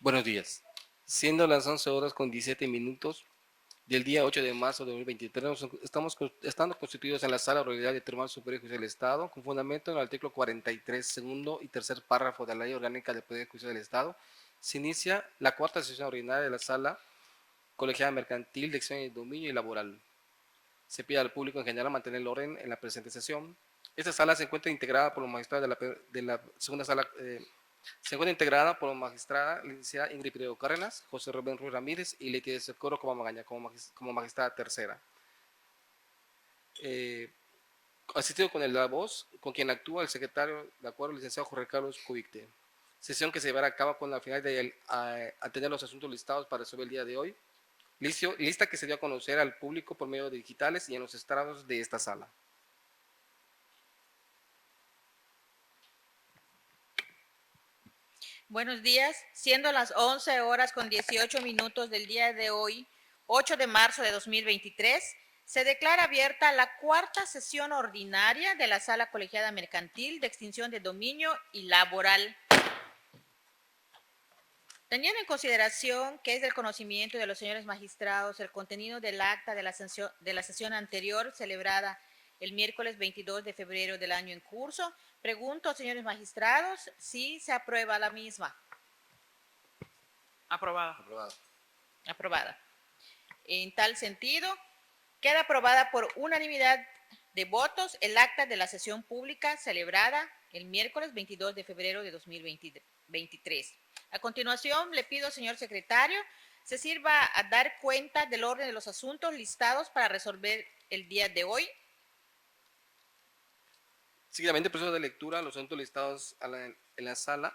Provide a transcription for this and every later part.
Buenos días. Siendo las 11 horas con 17 minutos del día 8 de marzo de 2023, estando constituidos en la Sala Oralidad del Tribunal Superior de Justicia del Estado, con fundamento en el artículo 43, segundo y tercer párrafo de la Ley Orgánica del Poder Judicial del Estado, se inicia la cuarta sesión ordinaria de la Sala Colegiada Mercantil de Acción y Dominio y Laboral. Se pide al público en general mantener el orden en la presente sesión. Esta sala se encuentra integrada por los magistrados de la segunda sala. Se encuentra integrada por la magistrada licenciada Ingrid Pireo Cárdenas, José Rubén Ruiz Ramírez y Leti de Socorro como Magaña, como magistrada tercera. Asistido con el de la voz, con quien actúa el secretario de acuerdo, el licenciado Jorge Carlos Cubicte. Sesión que se llevará a cabo con la finalidad de atender los asuntos listados para resolver el día de hoy. Lista que se dio a conocer al público por medio de digitales y en los estrados de esta sala. Buenos días, siendo las 11 horas con 18 minutos del día de hoy, 8 de marzo de 2023, se declara abierta la cuarta sesión ordinaria de la Sala Colegiada Mercantil de Extinción de Dominio y Laboral. Teniendo en consideración que es del conocimiento de los señores magistrados el contenido del acta de la sesión anterior celebrada el miércoles 22 de febrero del año en curso, pregunto, señores magistrados, si se aprueba la misma. Aprobada. Aprobado. Aprobada. En tal sentido, queda aprobada por unanimidad de votos el acta de la sesión pública celebrada el miércoles 22 de febrero de 2023. A continuación, le pido, señor secretario, se sirva a dar cuenta del orden de los asuntos listados para resolver el día de hoy. Seguidamente, proceso de lectura, los asuntos listados en la sala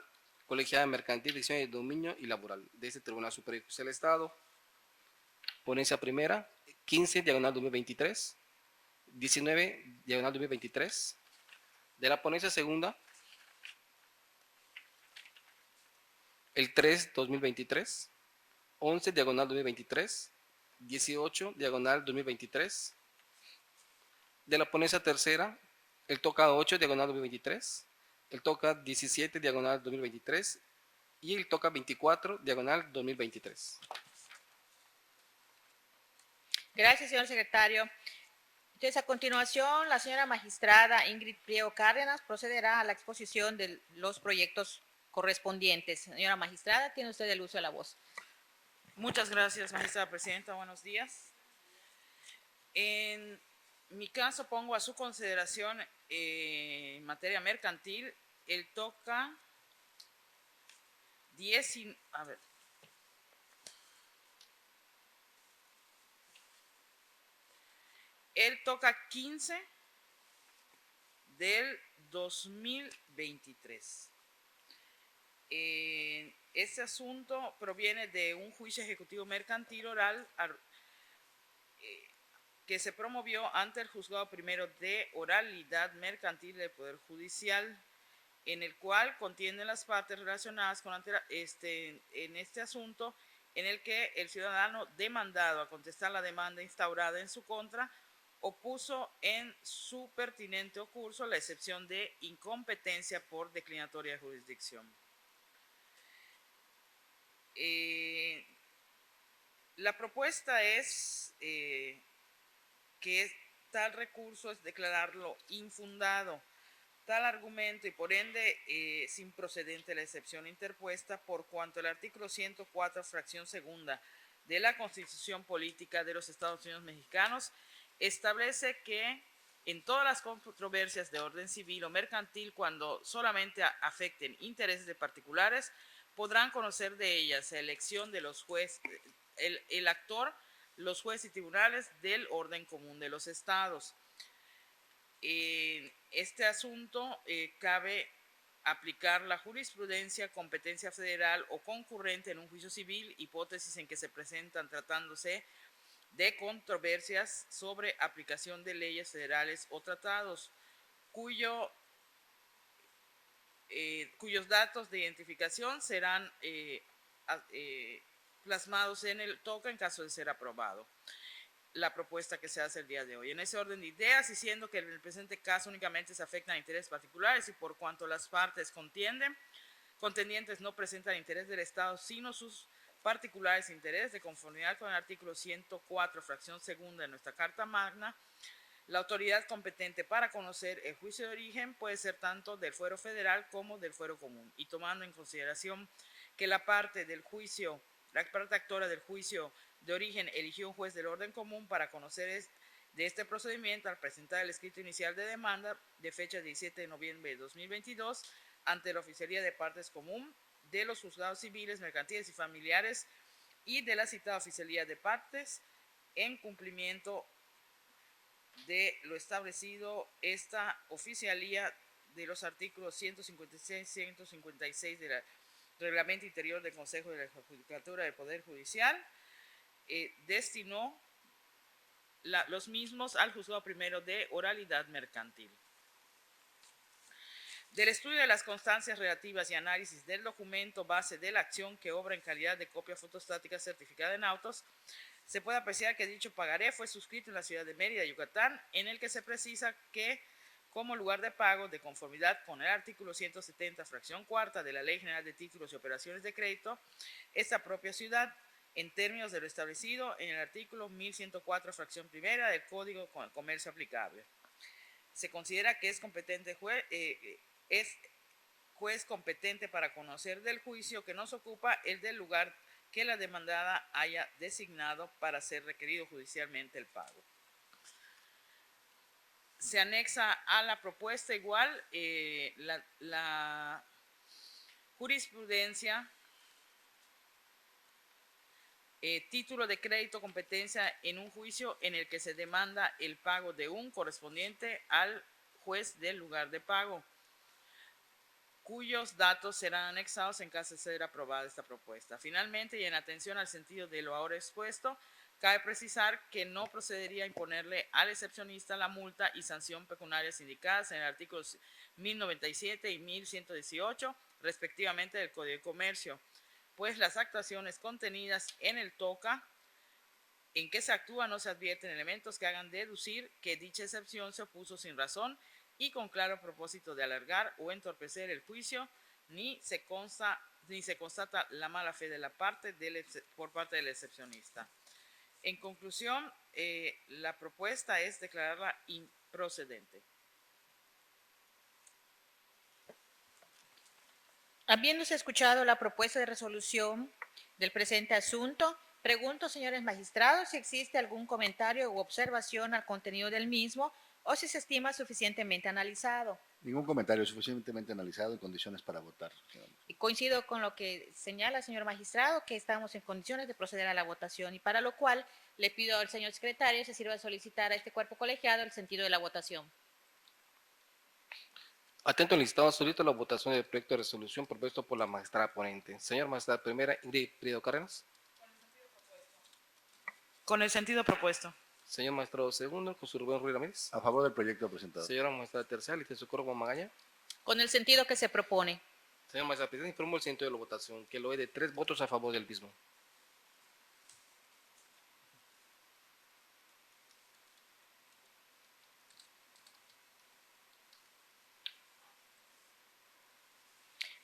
colegiada mercantil de acción de dominio y laboral de este Tribunal Superior de Justicia del Estado. Ponencia primera, 15, diagonal 2023, 19, diagonal 2023. De la ponencia segunda, el 3, 2023, 11, diagonal 2023, 18, diagonal 2023. De la ponencia tercera, el toca 8, diagonal 2023, el toca 17, diagonal 2023 y el toca 24, diagonal 2023. Gracias, señor secretario. Entonces, a continuación, la señora magistrada Ingrid Priego Cárdenas procederá a la exposición de los proyectos correspondientes. Señora magistrada, tiene usted el uso de la voz. Muchas gracias, magistrada presidenta. Buenos días. En mi caso pongo a su consideración en materia mercantil el toca 10, a ver, el toca 15 del 2023. Este asunto proviene de un juicio ejecutivo mercantil oral que se promovió ante el Juzgado Primero de Oralidad Mercantil del Poder Judicial, en el cual contienen las partes relacionadas con en este asunto, en el que el ciudadano demandado a contestar la demanda instaurada en su contra opuso en su pertinente curso la excepción de incompetencia por declinatoria de jurisdicción. La propuesta es que tal recurso es declararlo infundado, tal argumento y por ende es improcedente la excepción interpuesta por cuanto el artículo 104, fracción segunda de la Constitución Política de los Estados Unidos Mexicanos establece que en todas las controversias de orden civil o mercantil, cuando solamente afecten intereses de particulares, podrán conocer de ellas la elección de los jueces, el actor, los jueces y tribunales del orden común de los estados. En este asunto cabe aplicar la jurisprudencia, competencia federal o concurrente en un juicio civil, hipótesis en que se presentan tratándose de controversias sobre aplicación de leyes federales o tratados, cuyos datos de identificación serán plasmados en el toca en caso de ser aprobado la propuesta que se hace el día de hoy. En ese orden de ideas, y siendo que en el presente caso únicamente se afectan a intereses particulares y por cuanto las partes contienden contendientes no presentan interés del Estado, sino sus particulares intereses, de conformidad con el artículo 104, fracción segunda de nuestra Carta Magna. La autoridad competente para conocer el juicio de origen puede ser tanto del fuero federal como del fuero común, y tomando en consideración que la parte actora del juicio de origen eligió un juez del orden común para conocer de este procedimiento al presentar el escrito inicial de demanda de fecha 17 de noviembre de 2022 ante la Oficialía de Partes Común de los juzgados civiles, mercantiles y familiares y de la citada Oficialía de Partes, en cumplimiento de lo establecido esta oficialía de los artículos 156 y 156 del Reglamento Interior del Consejo de la Judicatura del Poder Judicial, destinó los mismos al juzgado primero de oralidad mercantil. Del estudio de las constancias relativas y análisis del documento base de la acción que obra en calidad de copia fotostática certificada en autos, se puede apreciar que dicho pagaré fue suscrito en la ciudad de Mérida, Yucatán, en el que se precisa que, como lugar de pago, de conformidad con el artículo 170, fracción cuarta de la Ley General de Títulos y Operaciones de Crédito, esta propia ciudad, en términos de lo establecido en el artículo 1104, fracción primera del Código de Comercio aplicable. Se considera que es juez competente para conocer del juicio que nos ocupa el del lugar que la demandada haya designado para ser requerido judicialmente el pago. Se anexa a la propuesta igual la jurisprudencia, título de crédito, competencia en un juicio en el que se demanda el pago de un correspondiente al juez del lugar de pago, cuyos datos serán anexados en caso de ser aprobada esta propuesta. Finalmente, y en atención al sentido de lo ahora expuesto, cabe precisar que no procedería a imponerle al excepcionista la multa y sanción pecuniarias indicadas en el artículo 1097 y 1118, respectivamente, del Código de Comercio, pues las actuaciones contenidas en el TOCA en que se actúa no se advierten elementos que hagan deducir que dicha excepción se opuso sin razón y con claro propósito de alargar o entorpecer el juicio, ni se constata la mala fe de por parte del excepcionista. En conclusión, la propuesta es declararla improcedente. Habiéndose escuchado la propuesta de resolución del presente asunto, pregunto, señores magistrados, si existe algún comentario u observación al contenido del mismo o si se estima suficientemente analizado. Ningún comentario, suficientemente analizado en condiciones para votar. Y coincido con lo que señala el señor magistrado, que estamos en condiciones de proceder a la votación y para lo cual le pido al señor secretario se sirva de solicitar a este cuerpo colegiado el sentido de la votación. Atento al listado, solicito la votación del proyecto de resolución propuesto por la magistrada ponente. Señor magistrada primera, Ingrid Prieto Cárdenas. Con el sentido propuesto. Señor magistrado segundo, José Rubén Ruiz Ramírez. A favor del proyecto presentado. Señora magistrada tercera, Licencia Socorro Magaña. Con el sentido que se propone. Señor magistrado presidente, informo el sentido de la votación, que lo es de 3 votos a favor del mismo.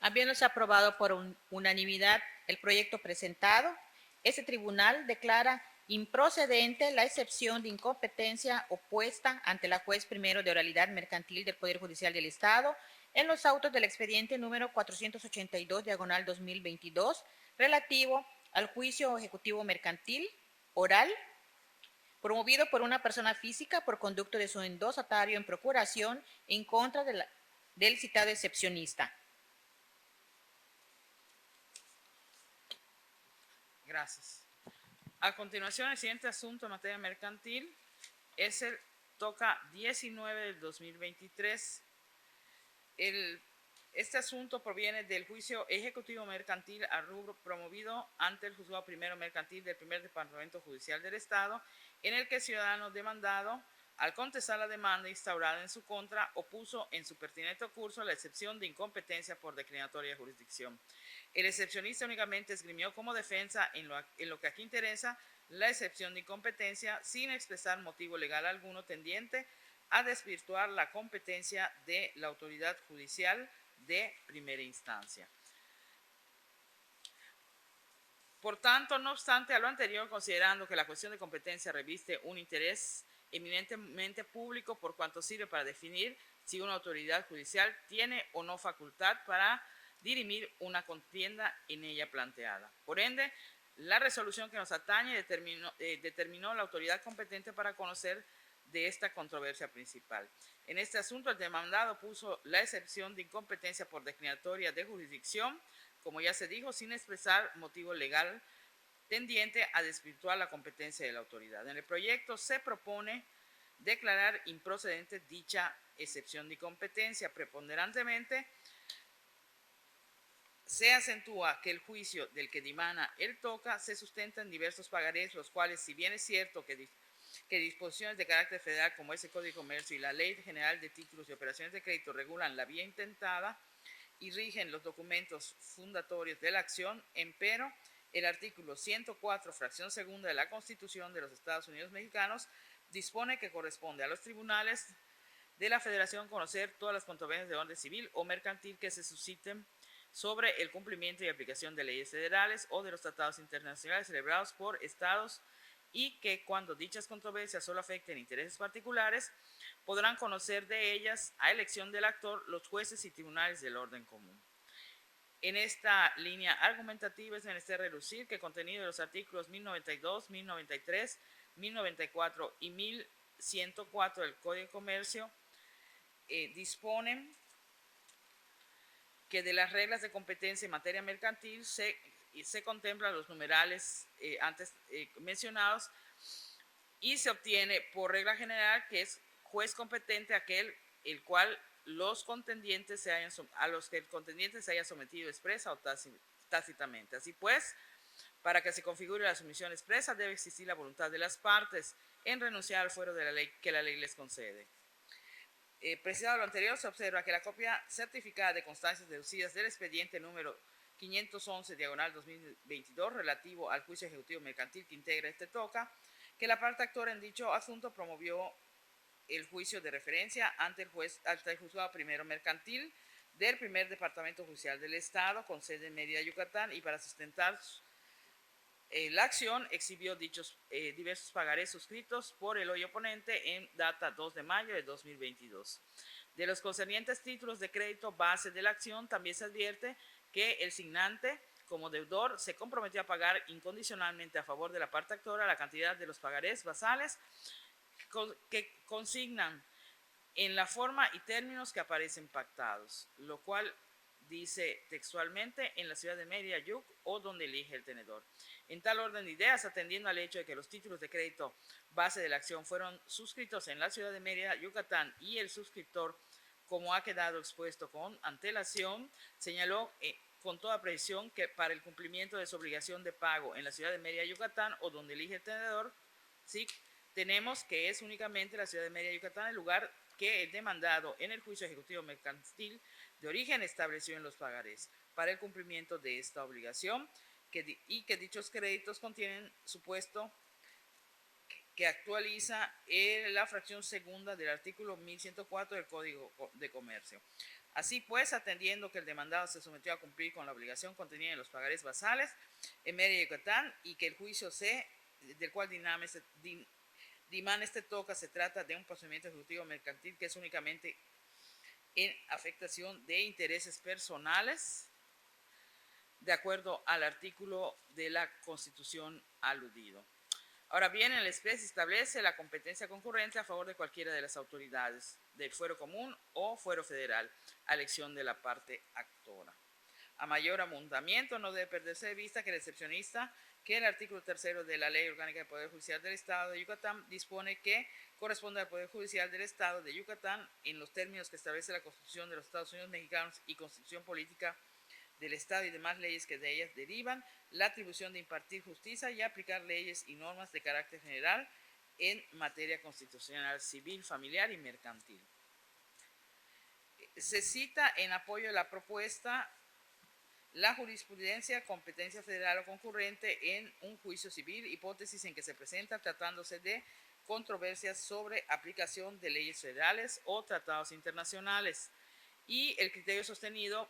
Habiéndose aprobado por unanimidad el proyecto presentado, este tribunal declara improcedente la excepción de incompetencia opuesta ante la juez primero de oralidad mercantil del Poder Judicial del Estado en los autos del expediente número 482/2022 relativo al juicio ejecutivo mercantil oral promovido por una persona física por conducto de su endosatario en procuración en contra del citado excepcionista. Gracias. A continuación, el siguiente asunto en materia mercantil es el TOCA 19 del 2023. Este asunto proviene del juicio ejecutivo mercantil a rubro promovido ante el juzgado primero mercantil del primer departamento judicial del Estado, en el que el ciudadano demandado, al contestar la demanda instaurada en su contra, opuso en su pertinente curso la excepción de incompetencia por declinatoria de jurisdicción. El excepcionista únicamente esgrimió como defensa en lo que aquí interesa la excepción de incompetencia sin expresar motivo legal alguno tendiente a desvirtuar la competencia de la autoridad judicial de primera instancia. Por tanto, no obstante a lo anterior, considerando que la cuestión de competencia reviste un interés eminentemente público por cuanto sirve para definir si una autoridad judicial tiene o no facultad para dirimir una contienda en ella planteada. Por ende, la resolución que nos atañe determinó la autoridad competente para conocer de esta controversia principal. En este asunto, el demandado puso la excepción de incompetencia por declinatoria de jurisdicción, como ya se dijo, sin expresar motivo legal tendiente a desvirtuar la competencia de la autoridad. En el proyecto se propone declarar improcedente dicha excepción de incompetencia. Preponderantemente se acentúa que el juicio del que dimana el toca se sustenta en diversos pagarés, los cuales, si bien es cierto que disposiciones de carácter federal como ese Código de Comercio y la Ley General de Títulos y Operaciones de Crédito regulan la vía intentada y rigen los documentos fundatorios de la acción, empero el artículo 104, fracción segunda de la Constitución de los Estados Unidos Mexicanos dispone que corresponde a los tribunales de la Federación conocer todas las controversias de orden civil o mercantil que se susciten sobre el cumplimiento y aplicación de leyes federales o de los tratados internacionales celebrados por estados y que cuando dichas controversias solo afecten intereses particulares, podrán conocer de ellas, a elección del actor, los jueces y tribunales del orden común. En esta línea argumentativa es menester relucir que el contenido de los artículos 1092, 1093, 1094 y 1104 del Código de Comercio disponen que de las reglas de competencia en materia mercantil se contemplan los numerales antes mencionados y se obtiene por regla general que es juez competente aquel el cual los contendientes a los que el contendiente se haya sometido expresa o tácitamente. Así pues, para que se configure la sumisión expresa debe existir la voluntad de las partes en renunciar al fuero de la ley que la ley les concede. Precisado lo anterior, se observa que la copia certificada de constancias deducidas del expediente número 511/2022 relativo al juicio ejecutivo mercantil que integra este TOCA, que la parte actora en dicho asunto promovió el juicio de referencia ante el juzgado primero mercantil del primer departamento judicial del Estado con sede en Mérida, Yucatán, y para sustentar la acción exhibió dichos diversos pagarés suscritos por el hoy oponente en data 2 de mayo de 2022. De los concernientes títulos de crédito base de la acción, también se advierte que el signante, como deudor, se comprometió a pagar incondicionalmente a favor de la parte actora la cantidad de los pagarés basales que consignan en la forma y términos que aparecen pactados, lo cual dice textualmente en la ciudad de Mérida, Yuc, o donde elige el tenedor. En tal orden de ideas, atendiendo al hecho de que los títulos de crédito base de la acción fueron suscritos en la ciudad de Mérida, Yucatán, y el suscriptor, como ha quedado expuesto con antelación, señaló con toda precisión que para el cumplimiento de su obligación de pago en la ciudad de Mérida, Yucatán, o donde elige el tenedor, sí, tenemos que es únicamente la ciudad de Mérida, Yucatán, el lugar que el demandado en el juicio ejecutivo mercantil de origen estableció en los pagarés para el cumplimiento de esta obligación y que dichos créditos contienen supuesto que actualiza la fracción segunda del artículo 1104 del Código de Comercio. Así pues, atendiendo que el demandado se sometió a cumplir con la obligación contenida en los pagarés basales en Mérida, Yucatán, y que el juicio del cual dimana este toca se trata de un procedimiento ejecutivo mercantil que es únicamente en afectación de intereses personales, de acuerdo al artículo de la Constitución aludido. Ahora bien, el express establece la competencia concurrente a favor de cualquiera de las autoridades del fuero común o fuero federal, a elección de la parte actora. A mayor abundamiento, no debe perderse de vista que el excepcionista, que el artículo 3 de la Ley Orgánica del Poder Judicial del Estado de Yucatán dispone que corresponde al Poder Judicial del Estado de Yucatán, en los términos que establece la Constitución de los Estados Unidos Mexicanos y Constitución Política del Estado y demás leyes que de ellas derivan, la atribución de impartir justicia y aplicar leyes y normas de carácter general en materia constitucional, civil, familiar y mercantil. Se cita en apoyo de la propuesta la jurisprudencia, competencia federal o concurrente en un juicio civil, hipótesis en que se presenta tratándose de controversias sobre aplicación de leyes federales o tratados internacionales, y el criterio sostenido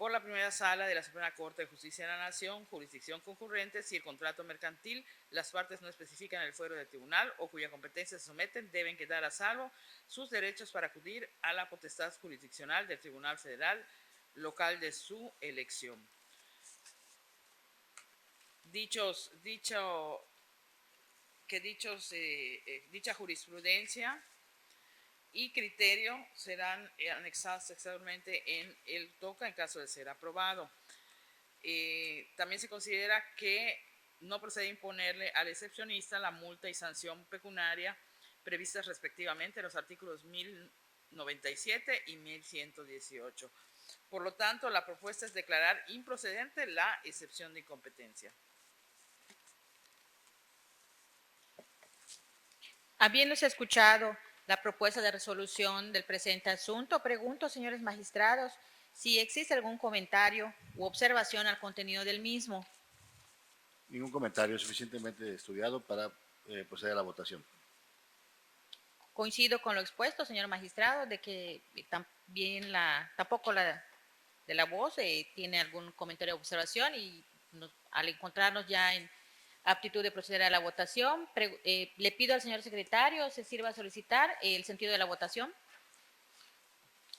por la primera sala de la Suprema Corte de Justicia de la Nación, jurisdicción concurrente, si el contrato mercantil las partes no especifican el fuero del tribunal o cuya competencia se someten, deben quedar a salvo sus derechos para acudir a la potestad jurisdiccional del Tribunal Federal local de su elección. Dicha jurisprudencia y criterio serán anexados textualmente en el TOCA en caso de ser aprobado. También se considera que no procede imponerle al excepcionista la multa y sanción pecuniaria previstas respectivamente en los artículos 1097 y 1118. Por lo tanto, la propuesta es declarar improcedente la excepción de incompetencia. Habiéndose escuchado la propuesta de resolución del presente asunto, pregunto, señores magistrados, si existe algún comentario u observación al contenido del mismo. Ningún comentario suficientemente estudiado para proceder a la votación. Coincido con lo expuesto, señor magistrado, de que también tampoco la de la voz tiene algún comentario o observación y al encontrarnos ya en aptitud de proceder a la votación, le pido al señor secretario se sirva a solicitar el sentido de la votación.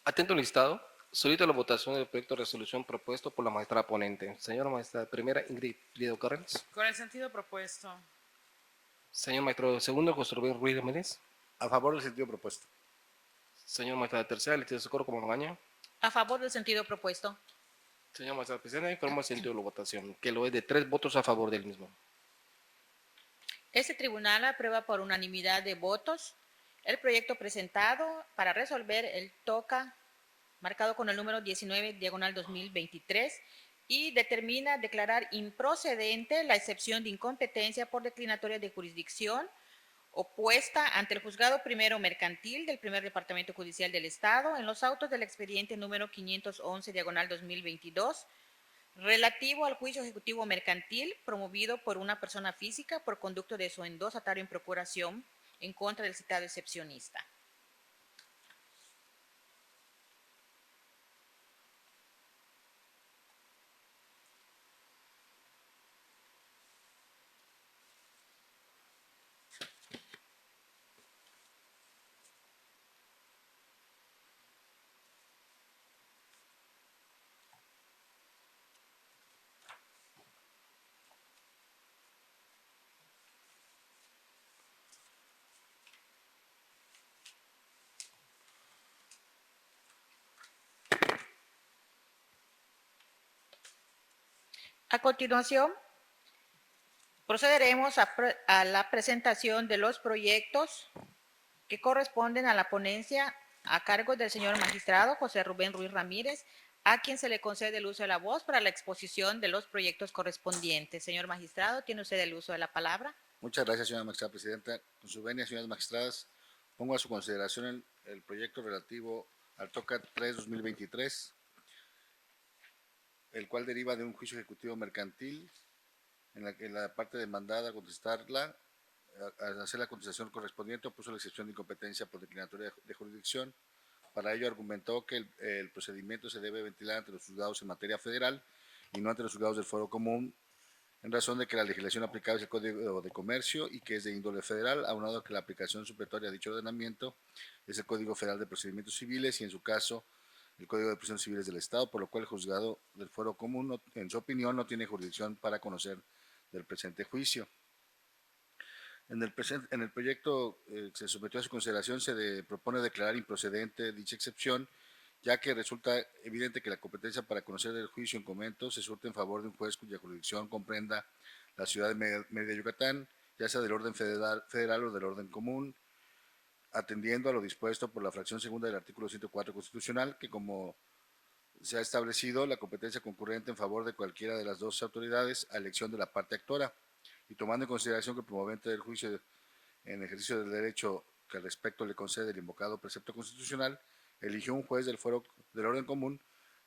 Atento al listado, solicito la votación del proyecto de resolución propuesto por la magistrada ponente. Señora magistrada primera, Ingrid Lido Carrens. Con el sentido propuesto. Señor magistrado segundo, José Rubén Ruiz Ramírez. A favor del sentido propuesto. Señor magistrado tercera, Leticia Socorro como Magaña. A favor del sentido propuesto. Señor magistrado presidente, informo el sentido de la votación, que lo es de 3 votos a favor del mismo. Este tribunal aprueba por unanimidad de votos el proyecto presentado para resolver el TOCA marcado con el número 19/2023 y determina declarar improcedente la excepción de incompetencia por declinatoria de jurisdicción opuesta ante el Juzgado Primero Mercantil del Primer Departamento Judicial del Estado en los autos del expediente número 511/2022 relativo al juicio ejecutivo mercantil promovido por una persona física por conducto de su endosatario en procuración en contra del citado excepcionista. A continuación, procederemos a la presentación de los proyectos que corresponden a la ponencia a cargo del señor magistrado José Rubén Ruiz Ramírez, a quien se le concede el uso de la voz para la exposición de los proyectos correspondientes. Señor magistrado, tiene usted el uso de la palabra. Muchas gracias, señora magistrada presidenta. Con su venia, señoras magistradas, pongo a su consideración el proyecto relativo al TOCA 3-2023, el cual deriva de un juicio ejecutivo mercantil en la que la parte demandada a contestarla, al hacer la contestación correspondiente, opuso la excepción de incompetencia por declinatoria de jurisdicción. Para ello argumentó que el procedimiento se debe ventilar ante los juzgados en materia federal y no ante los juzgados del Foro Común, en razón de que la legislación aplicable es el Código de Comercio y que es de índole federal, aunado a que la aplicación supletoria a dicho ordenamiento es el Código Federal de Procedimientos Civiles y, en su caso, el Código de Procedimientos Civiles del Estado, por lo cual el juzgado del Foro Común, en su opinión, no tiene jurisdicción para conocer del presente juicio. En el proyecto que se sometió a su consideración se propone declarar improcedente dicha excepción, ya que resulta evidente que la competencia para conocer el juicio en comento se surte en favor de un juez cuya jurisdicción comprenda la ciudad de Mérida, Yucatán, ya sea del orden federal o del orden común, atendiendo a lo dispuesto por la fracción segunda del artículo 104 constitucional, que como se ha establecido la competencia concurrente en favor de cualquiera de las dos autoridades a elección de la parte actora, y tomando en consideración que el promovente del juicio en ejercicio del derecho que al respecto le concede el invocado precepto constitucional, eligió un juez del fuero del orden común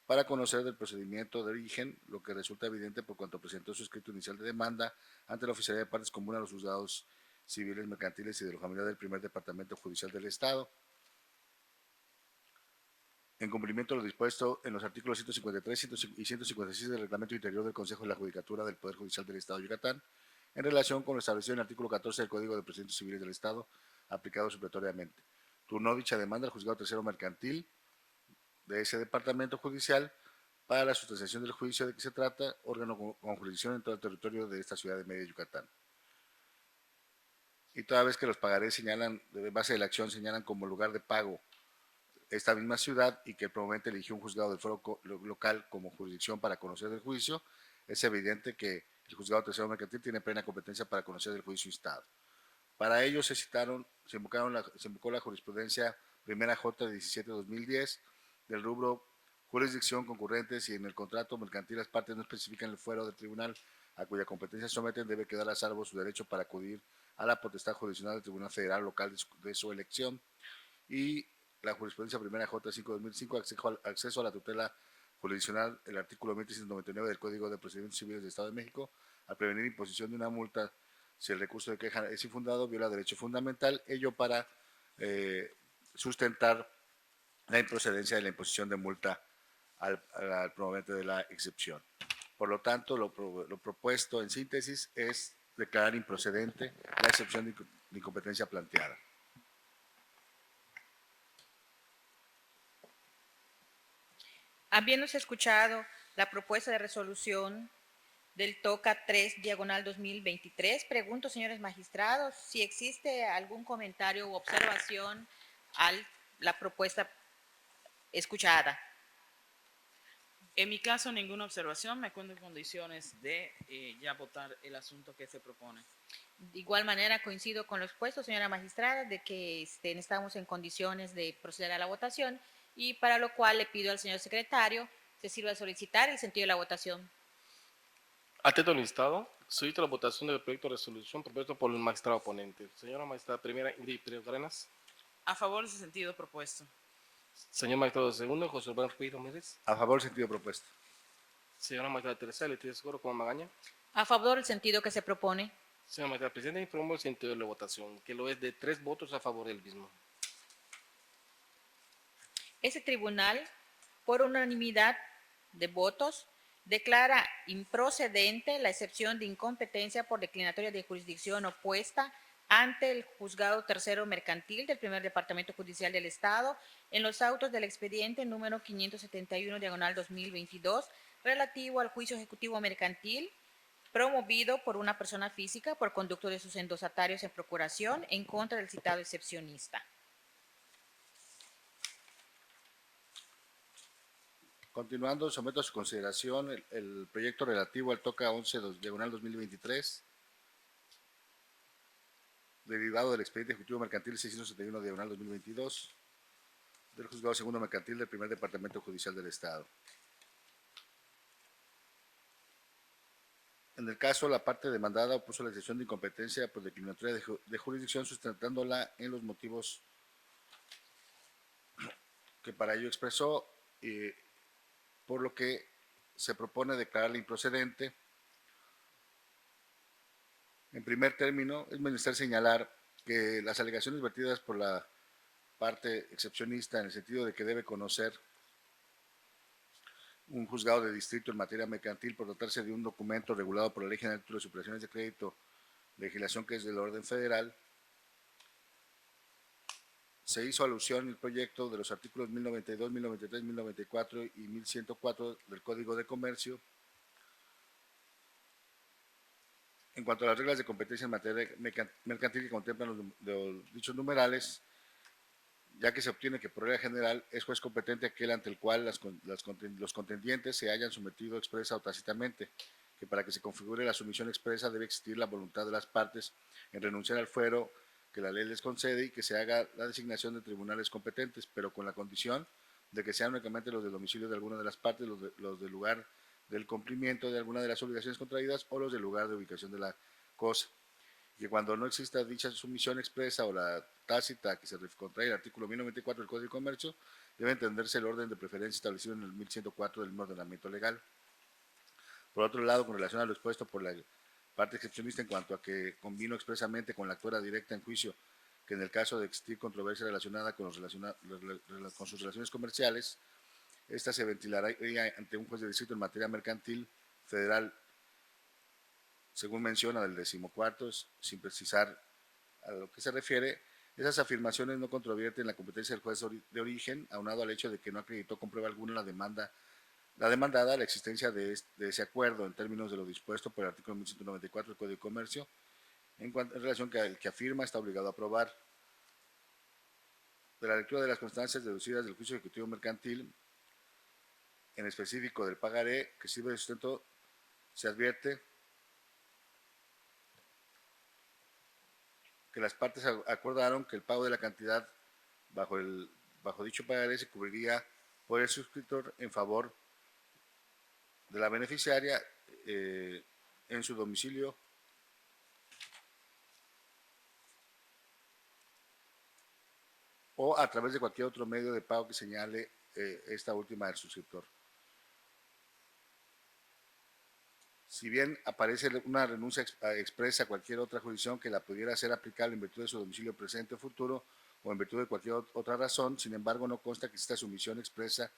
para conocer del procedimiento de origen, lo que resulta evidente por cuanto presentó su escrito inicial de demanda ante la Oficialía de Partes Comunes a los juzgados civiles, mercantiles y de lo familiar del Primer Departamento Judicial del Estado. en cumplimiento de lo dispuesto en los artículos 153 y 156 del Reglamento Interior del Consejo de la Judicatura del Poder Judicial del Estado de Yucatán, en relación con lo establecido en el artículo 14 del Código de Procedimientos Civiles del Estado, aplicado supletoriamente. Turnó dicha demanda al Juzgado Tercero Mercantil de ese departamento judicial para la sustanciación del juicio de que se trata, órgano con jurisdicción en todo el territorio de esta ciudad de Mérida, Yucatán. Y toda vez que los pagarés señalan, de base de la acción, señalan como lugar de pago esta misma ciudad y que el promovente eligió un juzgado del foro local como jurisdicción para conocer el juicio, es evidente que el juzgado tercero mercantil tiene plena competencia para conocer el juicio instado. Para ello se invocó la jurisprudencia primera J 17-2010 del rubro jurisdicción concurrentes y en el contrato mercantil las partes no especifican el fuero del tribunal a cuya competencia someten debe quedar a salvo su derecho para acudir a la potestad jurisdiccional del Tribunal Federal local de su elección y la jurisprudencia primera J 5-2005 acceso a la tutela jurisdiccional, el artículo 1199 del Código de Procedimientos Civiles del Estado de México, al prevenir imposición de una multa si el recurso de queja es infundado, viola derecho fundamental, ello para sustentar la improcedencia de la imposición de multa al promovente de la excepción. Por lo tanto, lo propuesto en síntesis es declarar improcedente la excepción de incompetencia planteada. Habiéndose escuchado la propuesta de resolución del TOCA 3, diagonal 2023, pregunto, señores magistrados, si existe algún comentario u observación a la propuesta escuchada. En mi caso, ninguna observación. Me encuentro en condiciones de ya votar el asunto que se propone. De igual manera, coincido con lo expuesto, señora magistrada, de que estamos en condiciones de proceder a la votación y para lo cual le pido al señor secretario se sirva de solicitar el sentido de la votación. Atento al listado, solicito la votación del proyecto de resolución propuesto por el magistrado ponente. Señora magistrada primera, Ingrid Pérez Arenas. A favor de ese sentido propuesto. Señor magistrado segundo, José Urbano Ruiz Méndez. A favor del sentido propuesto. Señora magistrada tercera, Leticia Seguro como Magaña. A favor del sentido que se propone. Señora magistrada presidenta, informo el sentido de la votación, que lo es de 3 votos a favor del mismo. Ese tribunal, por unanimidad de votos, declara improcedente la excepción de incompetencia por declinatoria de jurisdicción opuesta ante el Juzgado Tercero Mercantil del Primer Departamento Judicial del Estado en los autos del expediente número 571, diagonal 2022, relativo al juicio ejecutivo mercantil promovido por una persona física por conducto de sus endosatarios en procuración en contra del citado excepcionista. Continuando, someto a su consideración el proyecto relativo al TOCA 11 diagonal 2023, derivado del expediente ejecutivo mercantil 671 diagonal 2022 del Juzgado Segundo Mercantil del Primer Departamento Judicial del Estado. En el caso, la parte demandada opuso la excepción de incompetencia por declinatoria de jurisdicción, sustentándola en los motivos que para ello expresó, por lo que se propone declararla improcedente. En primer término, es menester señalar que las alegaciones vertidas por la parte excepcionista en el sentido de que debe conocer un juzgado de distrito en materia mercantil por tratarse de un documento regulado por la Ley General de Títulos y Operaciones de Crédito, legislación que es del orden federal. Se hizo alusión en el proyecto de los artículos 1092, 1093, 1094 y 1104 del Código de Comercio en cuanto a las reglas de competencia en materia mercantil que contemplan los dichos numerales, ya que se obtiene que por regla general es juez competente aquel ante el cual los contendientes se hayan sometido expresa o tácitamente, que para que se configure la sumisión expresa debe existir la voluntad de las partes en renunciar al fuero que la ley les concede y que se haga la designación de tribunales competentes, pero con la condición de que sean únicamente los del domicilio de alguna de las partes, los del lugar del cumplimiento de alguna de las obligaciones contraídas o los del lugar de ubicación de la cosa. Y cuando no exista dicha sumisión expresa o la tácita que se contrae el artículo 1094 del Código de Comercio, debe entenderse el orden de preferencia establecido en el 1104 del ordenamiento legal. Por otro lado, con relación a lo expuesto por la parte excepcionista en cuanto a que convino expresamente con la actuación directa en juicio que en el caso de existir controversia relacionada con sus relaciones comerciales, esta se ventilará ante un juez de distrito en materia mercantil federal, según menciona del 14º, sin precisar a lo que se refiere. Esas afirmaciones no controvierten la competencia del juez de origen, aunado al hecho de que no acreditó con prueba alguna la demandada la existencia de ese acuerdo en términos de lo dispuesto por el artículo 1194 del Código de Comercio, en relación que el que afirma está obligado a probar. De la lectura de las constancias deducidas del juicio ejecutivo mercantil, en específico del pagaré que sirve de sustento, se advierte que las partes acordaron que el pago de la cantidad bajo dicho pagaré se cubriría por el suscriptor en favor de la beneficiaria en su domicilio o a través de cualquier otro medio de pago que señale esta última del suscriptor. Si bien aparece una renuncia expresa a cualquier otra jurisdicción que la pudiera ser aplicable en virtud de su domicilio presente o futuro o en virtud de cualquier otra razón, sin embargo no consta que exista sumisión expresa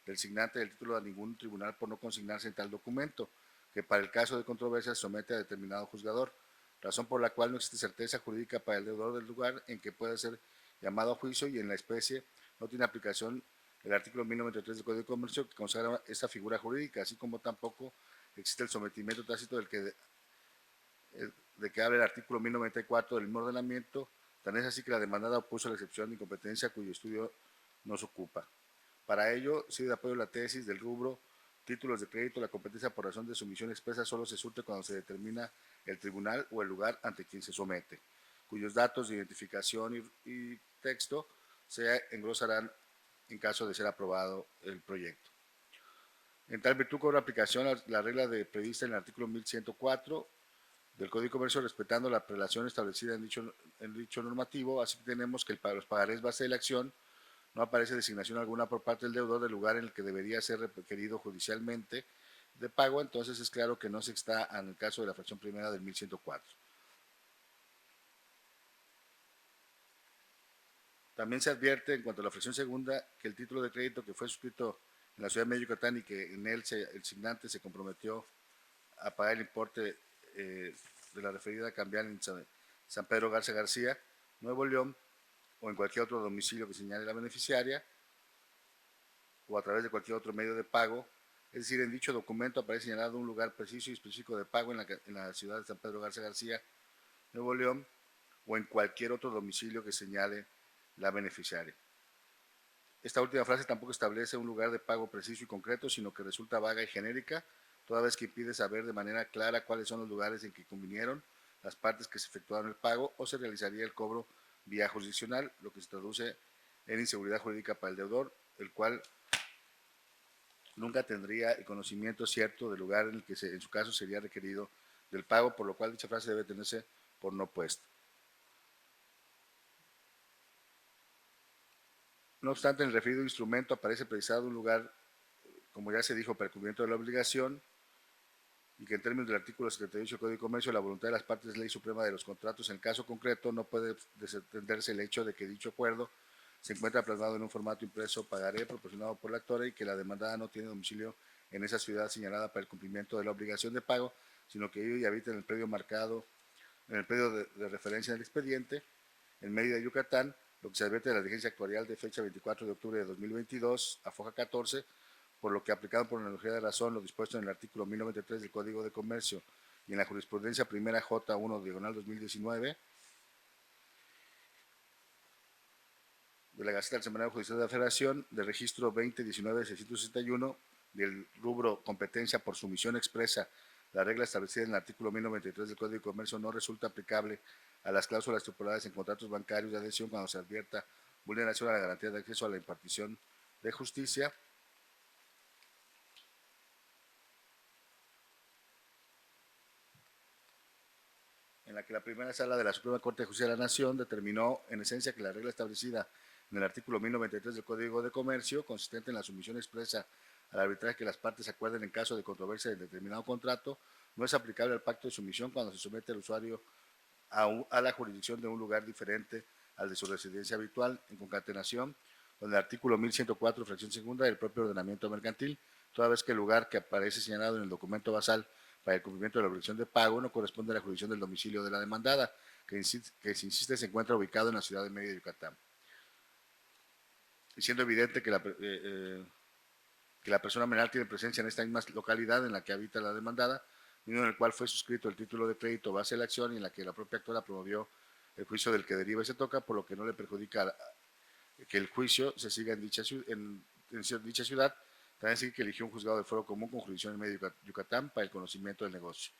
del signante del título a ningún tribunal por no consignarse en tal documento, que para el caso de controversia se somete a determinado juzgador, razón por la cual no existe certeza jurídica para el deudor del lugar en que pueda ser llamado a juicio, y en la especie no tiene aplicación el artículo 1093 del Código de Comercio, que consagra esta figura jurídica, así como tampoco existe el sometimiento tácito de que habla el artículo 1094 del mismo ordenamiento. Tan es así que la demandada opuso la excepción de incompetencia cuyo estudio nos ocupa. Para ello, sigue de apoyo la tesis del rubro títulos de crédito. La competencia por razón de sumisión expresa solo se surte cuando se determina el tribunal o el lugar ante quien se somete, cuyos datos de identificación y texto se engrosarán en caso de ser aprobado el proyecto. En tal virtud cobra aplicación la regla prevista en el artículo 1104 del Código de Comercio, respetando la prelación establecida en dicho normativo. Así que tenemos que para los pagarés base de la acción no aparece designación alguna por parte del deudor del lugar en el que debería ser requerido judicialmente de pago, entonces es claro que no se está en el caso de la fracción primera del 1104. También se advierte en cuanto a la fracción segunda que el título de crédito que fue suscrito en la ciudad de Yucatán y que en él el signante se comprometió a pagar el importe de la referida cambial en San Pedro Garza García, Nuevo León, o en cualquier otro domicilio que señale la beneficiaria, o a través de cualquier otro medio de pago. Es decir, en dicho documento aparece señalado un lugar preciso y específico de pago en la ciudad de San Pedro Garza García, Nuevo León, o en cualquier otro domicilio que señale la beneficiaria. Esta última frase tampoco establece un lugar de pago preciso y concreto, sino que resulta vaga y genérica, toda vez que impide saber de manera clara cuáles son los lugares en que convinieron las partes que se efectuaron el pago o se realizaría el cobro vía jurisdiccional, lo que se traduce en inseguridad jurídica para el deudor, el cual nunca tendría el conocimiento cierto del lugar en el que en su caso sería requerido del pago, por lo cual dicha frase debe tenerse por no puesta. No obstante, en el referido instrumento aparece precisado un lugar, como ya se dijo, para el cumplimiento de la obligación, y que en términos del artículo 78 del Código de Comercio, la voluntad de las partes es ley suprema de los contratos. En el caso concreto, no puede desentenderse el hecho de que dicho acuerdo se encuentra plasmado en un formato impreso pagaré proporcionado por la actora y que la demandada no tiene domicilio en esa ciudad señalada para el cumplimiento de la obligación de pago, sino que vive y habita en el predio marcado, en el predio de referencia del expediente, en Mérida, Yucatán, lo que se advierte de la diligencia actuarial de fecha 24 de octubre de 2022 a foja 14, por lo que aplicado por analogía de razón lo dispuesto en el artículo 1093 del Código de Comercio y en la jurisprudencia primera J1/2019 de la Gaceta del Semanario Judicial de la Federación, de registro 2019-661, del rubro competencia por sumisión expresa, la regla establecida en el artículo 1093 del Código de Comercio no resulta aplicable a las cláusulas estipuladas en contratos bancarios de adhesión cuando se advierta vulneración a la garantía de acceso a la impartición de justicia. En la que la primera sala de la Suprema Corte de Justicia de la Nación determinó en esencia que la regla establecida en el artículo 1093 del Código de Comercio, consistente en la sumisión expresa al arbitraje que las partes acuerden en caso de controversia de determinado contrato, no es aplicable al pacto de sumisión cuando se somete al usuario a la jurisdicción de un lugar diferente al de su residencia habitual, en concatenación con el artículo 1104, fracción segunda del propio ordenamiento mercantil, toda vez que el lugar que aparece señalado en el documento basal para el cumplimiento de la obligación de pago no corresponde a la jurisdicción del domicilio de la demandada, que se insiste se encuentra ubicado en la ciudad de Mérida, Yucatán. Y siendo evidente que la persona menor tiene presencia en esta misma localidad en la que habita la demandada, mismo en el cual fue suscrito el título de crédito base de la acción y en la que la propia actora promovió el juicio del que deriva y se toca, por lo que no le perjudica que el juicio se siga en dicha ciudad, también sigue que eligió un juzgado de fuero común con jurisdicción en medio de Yucatán para el conocimiento del negocio.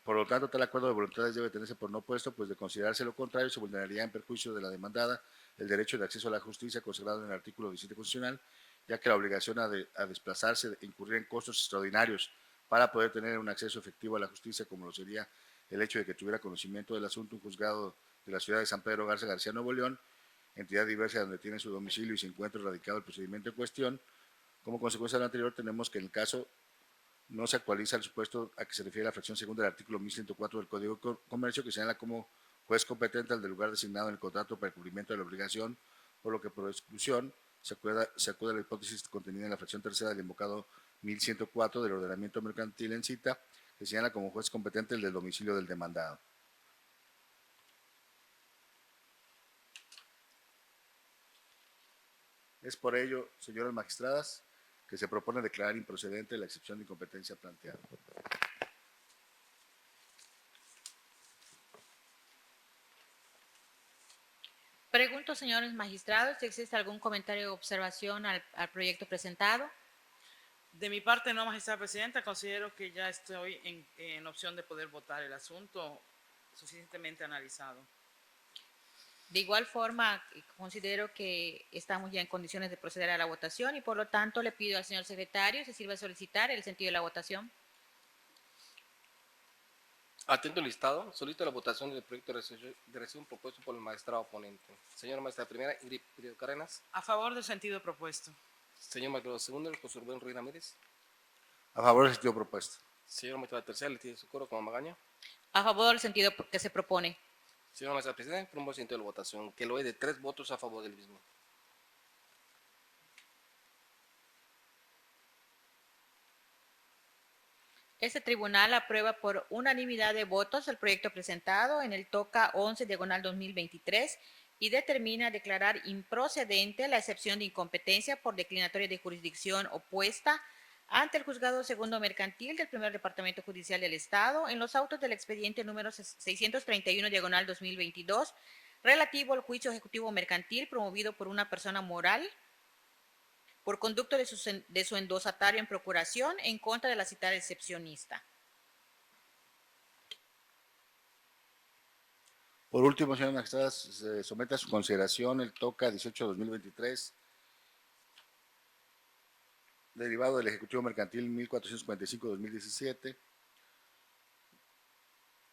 Por lo tanto, tal acuerdo de voluntades debe tenerse por no puesto, pues de considerarse lo contrario se vulneraría en perjuicio de la demandada el derecho de acceso a la justicia consagrado en el artículo 17 constitucional, ya que la obligación a desplazarse incurrir en costos extraordinarios para poder tener un acceso efectivo a la justicia, como lo sería el hecho de que tuviera conocimiento del asunto un juzgado de la ciudad de San Pedro Garza García, Nuevo León, entidad diversa donde tiene su domicilio y se encuentra radicado el procedimiento en cuestión. Como consecuencia de lo anterior, tenemos que en el caso no se actualiza el supuesto a que se refiere la fracción segunda del artículo 1104 del Código de Comercio, que señala como juez competente al del lugar designado en el contrato para el cumplimiento de la obligación, por lo que por exclusión se acude a la hipótesis contenida en la fracción tercera del invocado 1104 del ordenamiento mercantil en cita, que señala como juez competente el del domicilio del demandado. Es por ello, señoras magistradas, que se propone declarar improcedente la excepción de incompetencia planteada. Pregunto, señores magistrados, si existe algún comentario o observación al proyecto presentado. De mi parte, no, magistrada presidenta, considero que ya estoy en opción de poder votar el asunto suficientemente analizado. De igual forma, considero que estamos ya en condiciones de proceder a la votación y por lo tanto le pido al señor secretario si sirve a solicitar el sentido de la votación. Atento al listado, solicito la votación del proyecto de resolución propuesto por el magistrado oponente. Señora magistrada primera, Ingrid Cárdenas. A favor del sentido propuesto. Señor magistrado segundo, el profesor Rubén Ruiz Ramírez. A favor del sentido propuesto. Señor magistrado tercera, Leticia Socorro como Magaña. A favor del sentido que se propone. Señor magistrado presidente, promuevo el sentido de la votación, que lo es de 3 votos a favor del mismo. Este tribunal aprueba por unanimidad de votos el proyecto presentado en el TOCA 11/2023 y determina declarar improcedente la excepción de incompetencia por declinatoria de jurisdicción opuesta ante el Juzgado Segundo Mercantil del Primer Departamento Judicial del Estado en los autos del expediente número 631/2022 relativo al juicio ejecutivo mercantil promovido por una persona moral por conducto de su endosatario en procuración en contra de la citada excepcionista. Por último, señoras magistradas, se somete a su consideración el TOCA 18/2023, derivado del Ejecutivo Mercantil 1445/2017,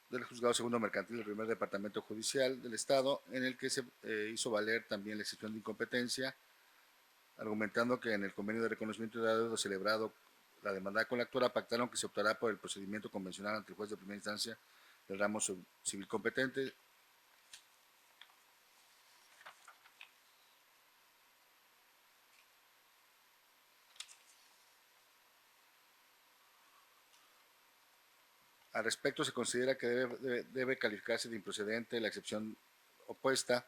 del Juzgado Segundo Mercantil del Primer Departamento Judicial del Estado, en el que se hizo valer también la excepción de incompetencia, argumentando que en el convenio de reconocimiento de adeudo celebrado la demandada con la actora pactaron que se optará por el procedimiento convencional ante el juez de primera instancia del ramo civil competente. Al respecto, se considera que debe calificarse de improcedente la excepción opuesta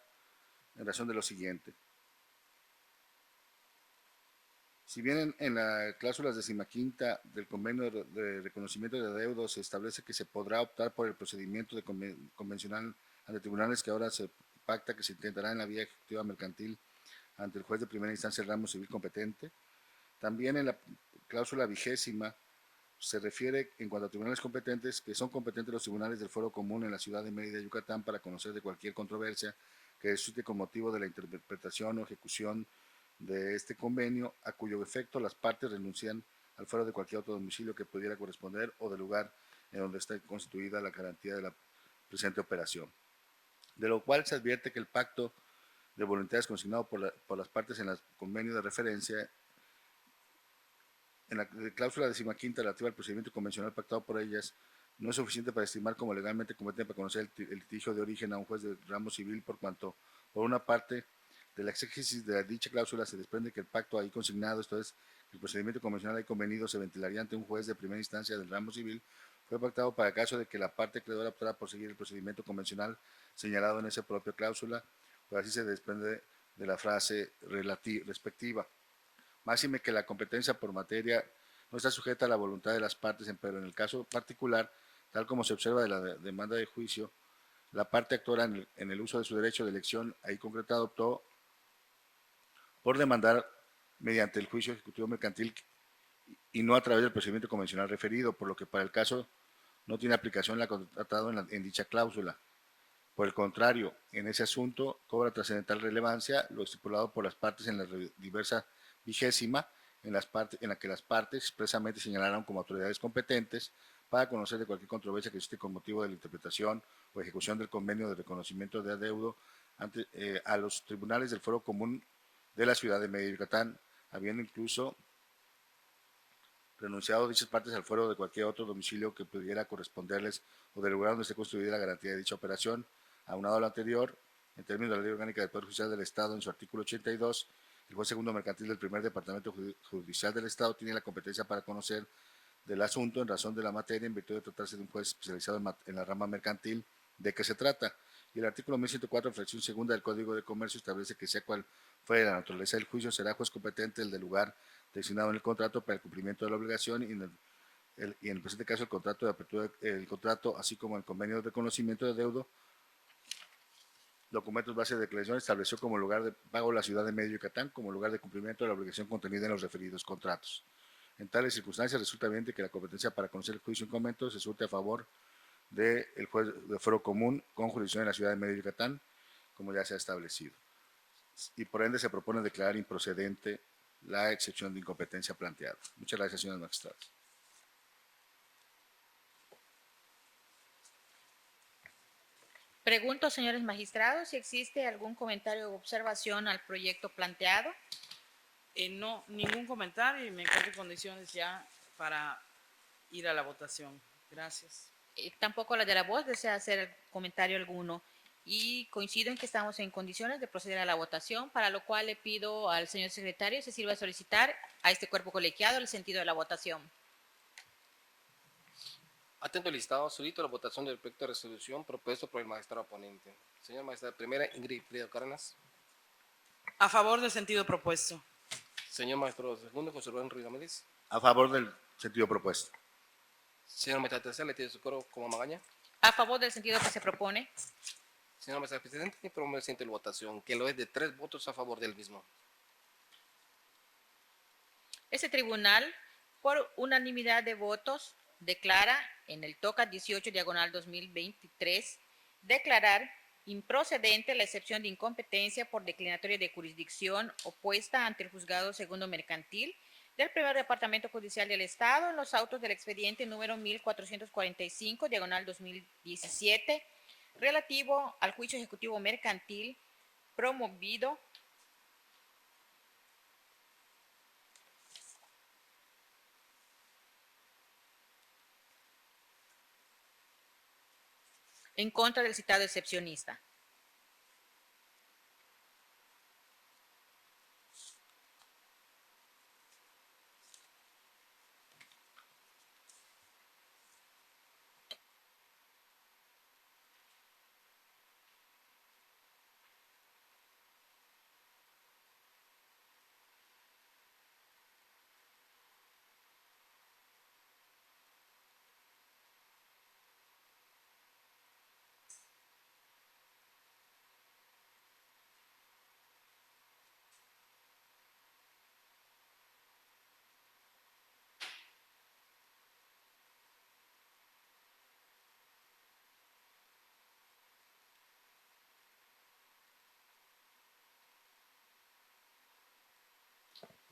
en razón de lo siguiente. Si bien en las cláusulas 15ª del convenio de reconocimiento de adeudos se establece que se podrá optar por el procedimiento convencional ante tribunales, que ahora se pacta que se intentará en la vía ejecutiva mercantil ante el juez de primera instancia del ramo civil competente, también en la cláusula 20ª se refiere en cuanto a tribunales competentes que son competentes los tribunales del Foro Común en la ciudad de Mérida, Yucatán, para conocer de cualquier controversia que resulte con motivo de la interpretación o ejecución de este convenio, a cuyo efecto las partes renuncian al fuero de cualquier otro domicilio que pudiera corresponder o del lugar en donde está constituida la garantía de la presente operación. De lo cual se advierte que el pacto de voluntades consignado por las partes en el convenio de referencia, en la cláusula 15ª relativa al procedimiento convencional pactado por ellas, no es suficiente para estimar como legalmente competente para conocer el litigio de origen a un juez de ramo civil, por cuanto, por una parte, de la exégesis de dicha cláusula se desprende que el pacto ahí consignado, esto es, el procedimiento convencional ahí convenido se ventilaría ante un juez de primera instancia del ramo civil, fue pactado para el caso de que la parte acreedora optara por seguir el procedimiento convencional señalado en esa propia cláusula, pues así se desprende de la frase respectiva. Máxime que la competencia por materia no está sujeta a la voluntad de las partes, pero en el caso particular, tal como se observa de la demanda de juicio, la parte actora en el uso de su derecho de elección ahí concretado optó por demandar mediante el juicio ejecutivo mercantil y no a través del procedimiento convencional referido, por lo que para el caso no tiene aplicación la contratado en dicha cláusula. Por el contrario, en ese asunto cobra trascendental relevancia lo estipulado por las partes en la diversa vigésima, en la que las partes expresamente señalaron como autoridades competentes para conocer de cualquier controversia que existe con motivo de la interpretación o ejecución del convenio de reconocimiento de adeudo a los tribunales del Foro Común de la Ciudad de Mérida, Yucatán, habiendo incluso renunciado dichas partes al fuero de cualquier otro domicilio que pudiera corresponderles o del lugar donde esté construida la garantía de dicha operación. Aunado a lo anterior, en términos de la Ley Orgánica del Poder Judicial del Estado, en su artículo 82, el juez segundo mercantil del primer departamento judicial del Estado tiene la competencia para conocer del asunto en razón de la materia en virtud de tratarse de un juez especializado en la rama mercantil de que se trata. Y el artículo 1104, fracción segunda del Código de Comercio establece que sea cual fuera la naturaleza del juicio, será juez competente el del lugar designado en el contrato para el cumplimiento de la obligación y en el presente caso el contrato de apertura, el contrato, así como el convenio de reconocimiento de deudo, documentos base de declaración estableció como lugar de pago la ciudad de Mérida, Yucatán, como lugar de cumplimiento de la obligación contenida en los referidos contratos. En tales circunstancias resulta evidente que la competencia para conocer el juicio en comento se surte a favor del juez de fuero común con jurisdicción en la ciudad de Mérida, Yucatán, como ya se ha establecido. Y por ende se propone declarar improcedente la excepción de incompetencia planteada. Muchas gracias, señores magistrados. Pregunto, señores magistrados, si existe algún comentario o observación al proyecto planteado. No, ningún comentario y me encuentro en condiciones ya para ir a la votación. Gracias. Tampoco la de la voz desea hacer comentario alguno. Y coincido en que estamos en condiciones de proceder a la votación, para lo cual le pido al señor secretario se sirva a solicitar a este cuerpo colegiado el sentido de la votación. Atento al listado, solicito la votación del proyecto de resolución propuesto por el magistrado ponente. Señor magistrado, primera, Ingrid Prieto Cárdenas. A favor del sentido propuesto. Señor magistrado segundo, José Rubén Ruiz Ramírez. A favor del sentido propuesto. Señor magistrado tercero, Leticia Socorro como Magaña. A favor del sentido que se propone. Señor magistrado presidente, informo el siguiente de votación, que lo es de 3 votos a favor del mismo. Este tribunal, por unanimidad de votos, declara en el TOCA 18 diagonal 2023, declarar improcedente la excepción de incompetencia por declinatoria de jurisdicción opuesta ante el juzgado segundo mercantil del primer departamento judicial del Estado en los autos del expediente número 1445 diagonal 2017 relativo al juicio ejecutivo mercantil promovido en contra del citado excepcionista.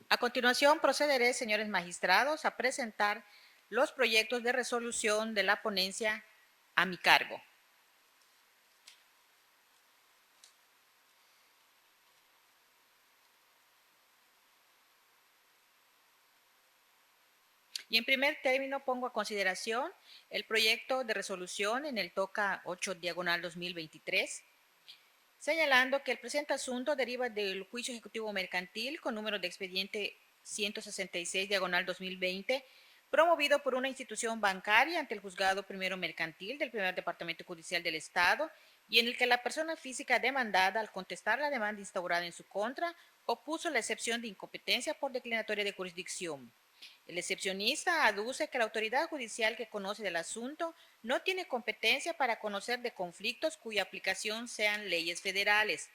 A continuación, procederé, señores magistrados, a presentar los proyectos de resolución de la ponencia a mi cargo. Y en primer término pongo a consideración el proyecto de resolución en el TOCA 8/2023, señalando que el presente asunto deriva del juicio ejecutivo mercantil con número de expediente 166/2020, promovido por una institución bancaria ante el Juzgado Primero Mercantil del Primer Departamento Judicial del Estado, y en el que la persona física demandada, al contestar la demanda instaurada en su contra, opuso la excepción de incompetencia por declinatoria de jurisdicción. El excepcionista aduce que la autoridad judicial que conoce del asunto no tiene competencia para conocer de conflictos cuya aplicación sean leyes federales.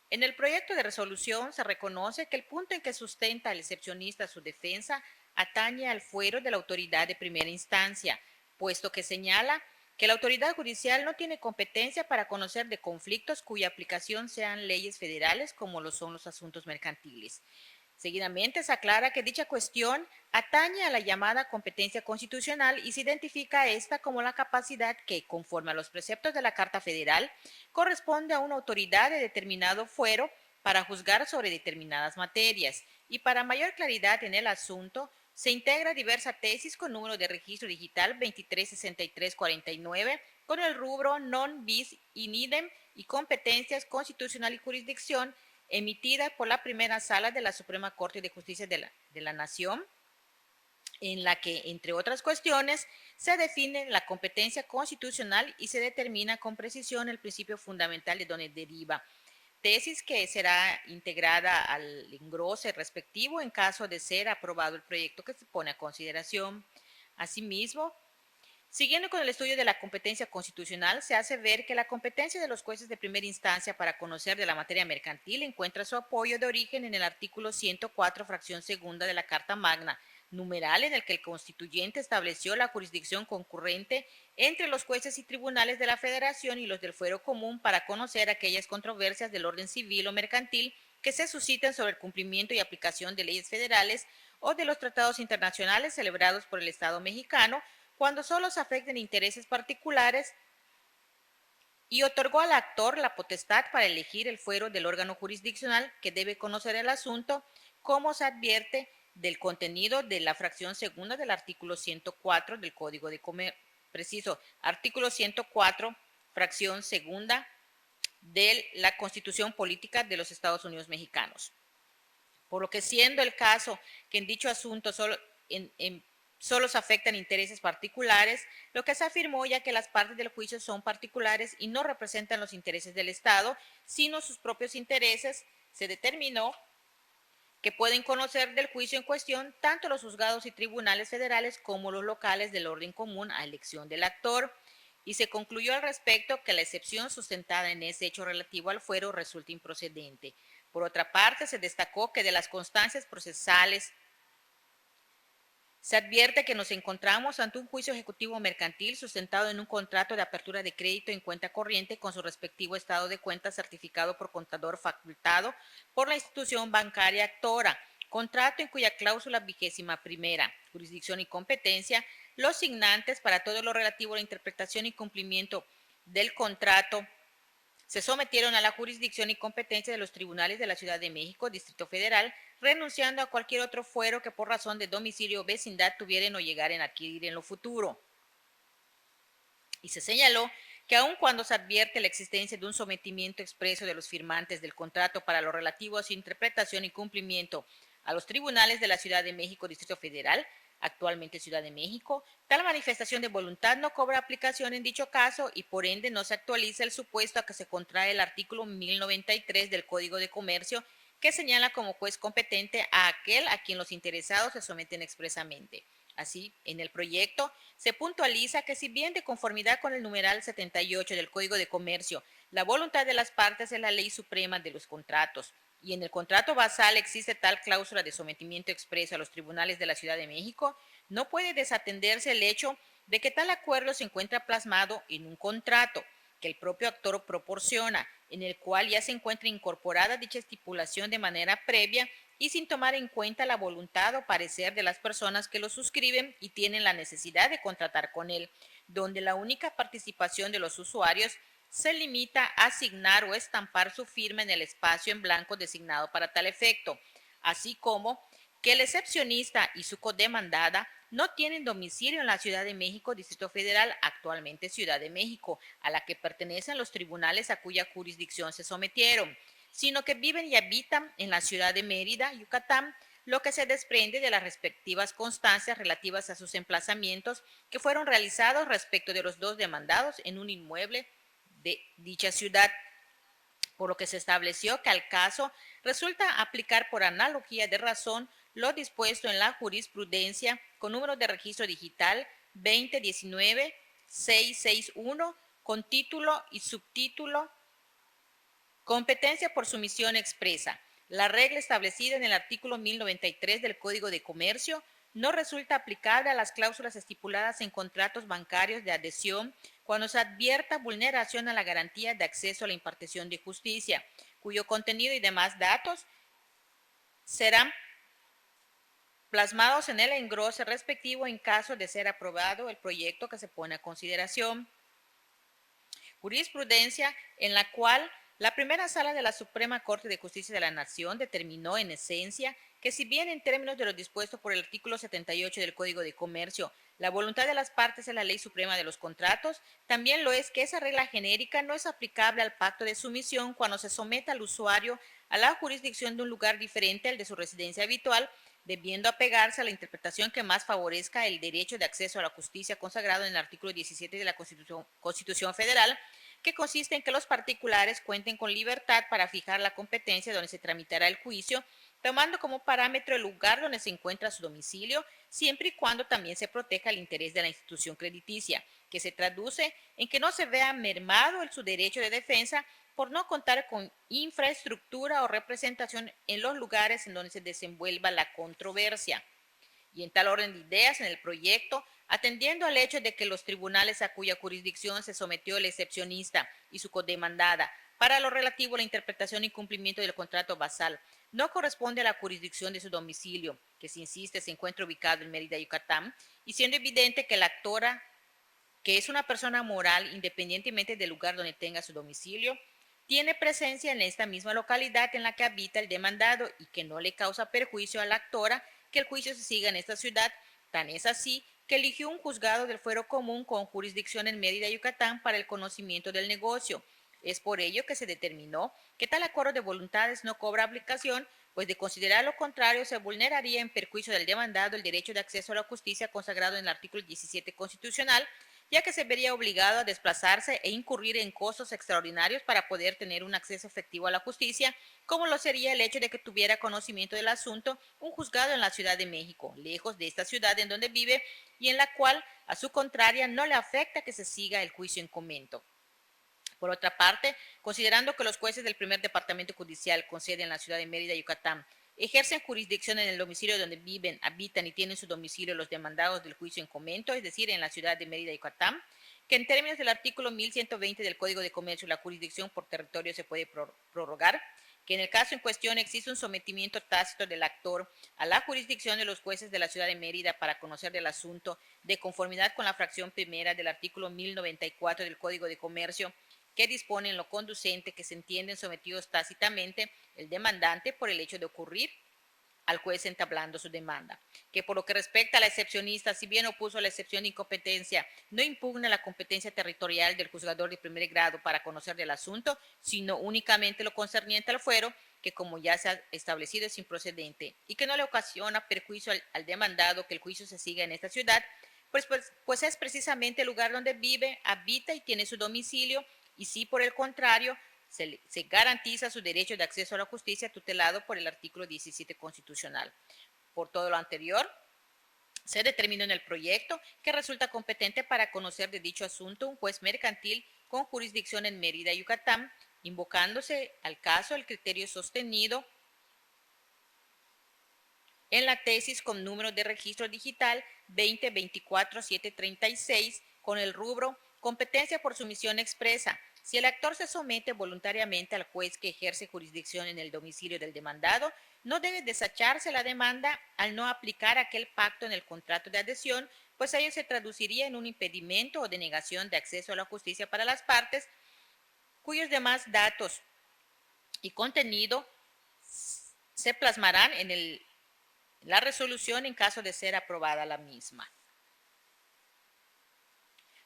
En el proyecto de resolución se reconoce que el punto en que sustenta el excepcionista su defensa atañe al fuero de la autoridad de primera instancia, puesto que señala que la autoridad judicial no tiene competencia para conocer de conflictos cuya aplicación sean leyes federales, como lo son los asuntos mercantiles. Seguidamente se aclara que dicha cuestión atañe a la llamada competencia constitucional y se identifica esta como la capacidad que, conforme a los preceptos de la Carta Federal, corresponde a una autoridad de determinado fuero para juzgar sobre determinadas materias. Y para mayor claridad en el asunto, se integra diversa tesis con número de registro digital 236349 con el rubro non bis in idem y competencias constitucional y jurisdicción, emitida por la primera sala de la Suprema Corte de Justicia de la Nación, en la que, entre otras cuestiones, se define la competencia constitucional y se determina con precisión el principio fundamental de donde deriva. Tesis que será integrada al engrose respectivo en caso de ser aprobado el proyecto que se pone a consideración. Asimismo, siguiendo con el estudio de la competencia constitucional, se hace ver que la competencia de los jueces de primera instancia para conocer de la materia mercantil encuentra su apoyo de origen en el artículo 104, fracción segunda de la Carta Magna, numeral en el que el constituyente estableció la jurisdicción concurrente entre los jueces y tribunales de la Federación y los del fuero común para conocer aquellas controversias del orden civil o mercantil que se susciten sobre el cumplimiento y aplicación de leyes federales o de los tratados internacionales celebrados por el Estado mexicano, cuando solo se afecten intereses particulares, y otorgó al actor la potestad para elegir el fuero del órgano jurisdiccional que debe conocer el asunto, como se advierte del contenido de la fracción segunda del artículo 104 del Código de Comercio, preciso, artículo 104, fracción segunda de la Constitución Política de los Estados Unidos Mexicanos. Por lo que, siendo el caso que en dicho asunto solo se afectan intereses particulares, lo que se afirmó ya que las partes del juicio son particulares y no representan los intereses del Estado, sino sus propios intereses, se determinó que pueden conocer del juicio en cuestión tanto los juzgados y tribunales federales como los locales del orden común a elección del actor, y se concluyó al respecto que la excepción sustentada en ese hecho relativo al fuero resulta improcedente. Por otra parte, se destacó que de las constancias procesales se advierte que nos encontramos ante un juicio ejecutivo mercantil sustentado en un contrato de apertura de crédito en cuenta corriente con su respectivo estado de cuenta certificado por contador facultado por la institución bancaria actora, contrato en cuya cláusula 21ª, jurisdicción y competencia, los signantes para todo lo relativo a la interpretación y cumplimiento del contrato se sometieron a la jurisdicción y competencia de los tribunales de la Ciudad de México, Distrito Federal, renunciando a cualquier otro fuero que por razón de domicilio o vecindad tuvieran o llegaren a adquirir en lo futuro. Y se señaló que aun cuando se advierte la existencia de un sometimiento expreso de los firmantes del contrato para lo relativo a su interpretación y cumplimiento a los tribunales de la Ciudad de México, Distrito Federal, actualmente Ciudad de México, tal manifestación de voluntad no cobra aplicación en dicho caso y por ende no se actualiza el supuesto a que se contrae el artículo 1093 del Código de Comercio, que señala como juez competente a aquel a quien los interesados se someten expresamente. Así, en el proyecto se puntualiza que si bien de conformidad con el numeral 78 del Código de Comercio, la voluntad de las partes es la ley suprema de los contratos, y en el contrato basal existe tal cláusula de sometimiento expreso a los tribunales de la Ciudad de México, no puede desatenderse el hecho de que tal acuerdo se encuentra plasmado en un contrato que el propio actor proporciona, en el cual ya se encuentra incorporada dicha estipulación de manera previa y sin tomar en cuenta la voluntad o parecer de las personas que lo suscriben y tienen la necesidad de contratar con él, donde la única participación de los usuarios se limita a asignar o estampar su firma en el espacio en blanco designado para tal efecto, así como que el excepcionista y su codemandada no tienen domicilio en la Ciudad de México, Distrito Federal, actualmente Ciudad de México, a la que pertenecen los tribunales a cuya jurisdicción se sometieron, sino que viven y habitan en la ciudad de Mérida, Yucatán, lo que se desprende de las respectivas constancias relativas a sus emplazamientos que fueron realizados respecto de los dos demandados en un inmueble de dicha ciudad, por lo que se estableció que al caso resulta aplicar por analogía de razón lo dispuesto en la jurisprudencia con número de registro digital 2019-661 con título y subtítulo Competencia por sumisión expresa. La regla establecida en el artículo 1093 del Código de Comercio no resulta aplicable a las cláusulas estipuladas en contratos bancarios de adhesión cuando se advierta vulneración a la garantía de acceso a la impartición de justicia, cuyo contenido y demás datos serán plasmados en el engrose respectivo en caso de ser aprobado el proyecto que se pone a consideración. Jurisprudencia en la cual la primera sala de la Suprema Corte de Justicia de la Nación determinó en esencia que si bien en términos de lo dispuesto por el artículo 78 del Código de Comercio, la voluntad de las partes es la ley suprema de los contratos, también lo es que esa regla genérica no es aplicable al pacto de sumisión cuando se someta al usuario a la jurisdicción de un lugar diferente al de su residencia habitual, debiendo apegarse a la interpretación que más favorezca el derecho de acceso a la justicia consagrado en el artículo 17 de la Constitución Federal, que consiste en que los particulares cuenten con libertad para fijar la competencia donde se tramitará el juicio, tomando como parámetro el lugar donde se encuentra su domicilio, siempre y cuando también se proteja el interés de la institución crediticia, que se traduce en que no se vea mermado su derecho de defensa por no contar con infraestructura o representación en los lugares en donde se desenvuelva la controversia. Y en tal orden de ideas, en el proyecto, atendiendo al hecho de que los tribunales a cuya jurisdicción se sometió el excepcionista y su codemandada para lo relativo a la interpretación y cumplimiento del contrato basal no corresponde a la jurisdicción de su domicilio, que se insiste se encuentra ubicado en Mérida, Yucatán, y siendo evidente que la actora, que es una persona moral independientemente del lugar donde tenga su domicilio, tiene presencia en esta misma localidad en la que habita el demandado y que no le causa perjuicio a la actora que el juicio se siga en esta ciudad, tan es así que eligió un juzgado del fuero común con jurisdicción en Mérida, Yucatán, para el conocimiento del negocio. Es por ello que se determinó que tal acuerdo de voluntades no cobra aplicación, pues de considerar lo contrario se vulneraría en perjuicio del demandado el derecho de acceso a la justicia consagrado en el artículo 17 constitucional, ya que se vería obligado a desplazarse e incurrir en costos extraordinarios para poder tener un acceso efectivo a la justicia, como lo sería el hecho de que tuviera conocimiento del asunto un juzgado en la Ciudad de México, lejos de esta ciudad en donde vive y en la cual, a su contraria, no le afecta que se siga el juicio en comento. Por otra parte, considerando que los jueces del primer departamento judicial con sede en la ciudad de Mérida, Yucatán, ejercen jurisdicción en el domicilio donde viven, habitan y tienen su domicilio los demandados del juicio en comento, es decir, en la ciudad de Mérida, Yucatán, que en términos del artículo 1120 del Código de Comercio la jurisdicción por territorio se puede prorrogar, que en el caso en cuestión existe un sometimiento tácito del actor a la jurisdicción de los jueces de la ciudad de Mérida para conocer del asunto de conformidad con la fracción primera del artículo 1094 del Código de Comercio, que dispone en lo conducente que se entienden sometidos tácitamente el demandante por el hecho de ocurrir al juez entablando su demanda, que por lo que respecta a la excepcionista, si bien opuso la excepción de incompetencia, no impugna la competencia territorial del juzgador de primer grado para conocer del asunto, sino únicamente lo concerniente al fuero, que como ya se ha establecido es improcedente y que no le ocasiona perjuicio al demandado que el juicio se siga en esta ciudad, pues es precisamente el lugar donde vive, habita y tiene su domicilio, y si por el contrario se garantiza su derecho de acceso a la justicia tutelado por el artículo 17 constitucional. Por todo lo anterior, se determinó en el proyecto que resulta competente para conocer de dicho asunto un juez mercantil con jurisdicción en Mérida, Yucatán, invocándose al caso el criterio sostenido en la tesis con número de registro digital 2024-736 con el rubro competencia por sumisión expresa. Si el actor se somete voluntariamente al juez que ejerce jurisdicción en el domicilio del demandado, no debe desecharse la demanda al no aplicar aquel pacto en el contrato de adhesión, pues ello se traduciría en un impedimento o denegación de acceso a la justicia para las partes, cuyos demás datos y contenido se plasmarán en el la resolución en caso de ser aprobada la misma.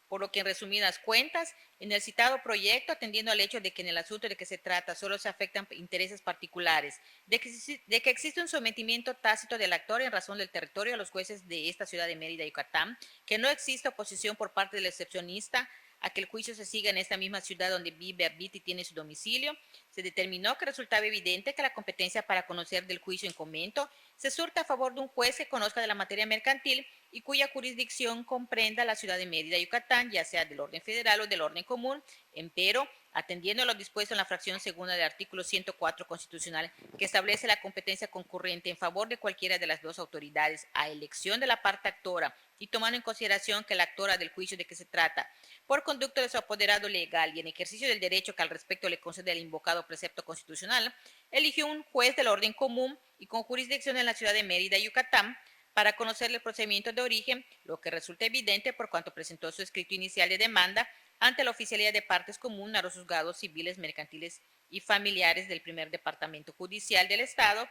Por lo que, en resumidas cuentas, en el citado proyecto, atendiendo al hecho de que en el asunto de que se trata solo se afectan intereses particulares, de que existe un sometimiento tácito del actor en razón del territorio a los jueces de esta ciudad de Mérida, Yucatán, que no existe oposición por parte del excepcionista a que el juicio se siga en esta misma ciudad donde vive, habita y tiene su domicilio, se determinó que resultaba evidente que la competencia para conocer del juicio en comento se surta a favor de un juez que conozca de la materia mercantil y cuya jurisdicción comprenda la ciudad de Mérida, Yucatán, ya sea del orden federal o del orden común, empero, atendiendo a lo dispuesto en la fracción segunda del artículo 104 constitucional, que establece la competencia concurrente en favor de cualquiera de las dos autoridades a elección de la parte actora y tomando en consideración que la actora del juicio de que se trata, por conducto de su apoderado legal y en ejercicio del derecho que al respecto le concede el invocado precepto constitucional, eligió un juez del orden común y con jurisdicción en la ciudad de Mérida, Yucatán, para conocer el procedimiento de origen, lo que resulta evidente por cuanto presentó su escrito inicial de demanda ante la Oficialía de Partes Común a los juzgados civiles, mercantiles y familiares del primer departamento judicial del Estado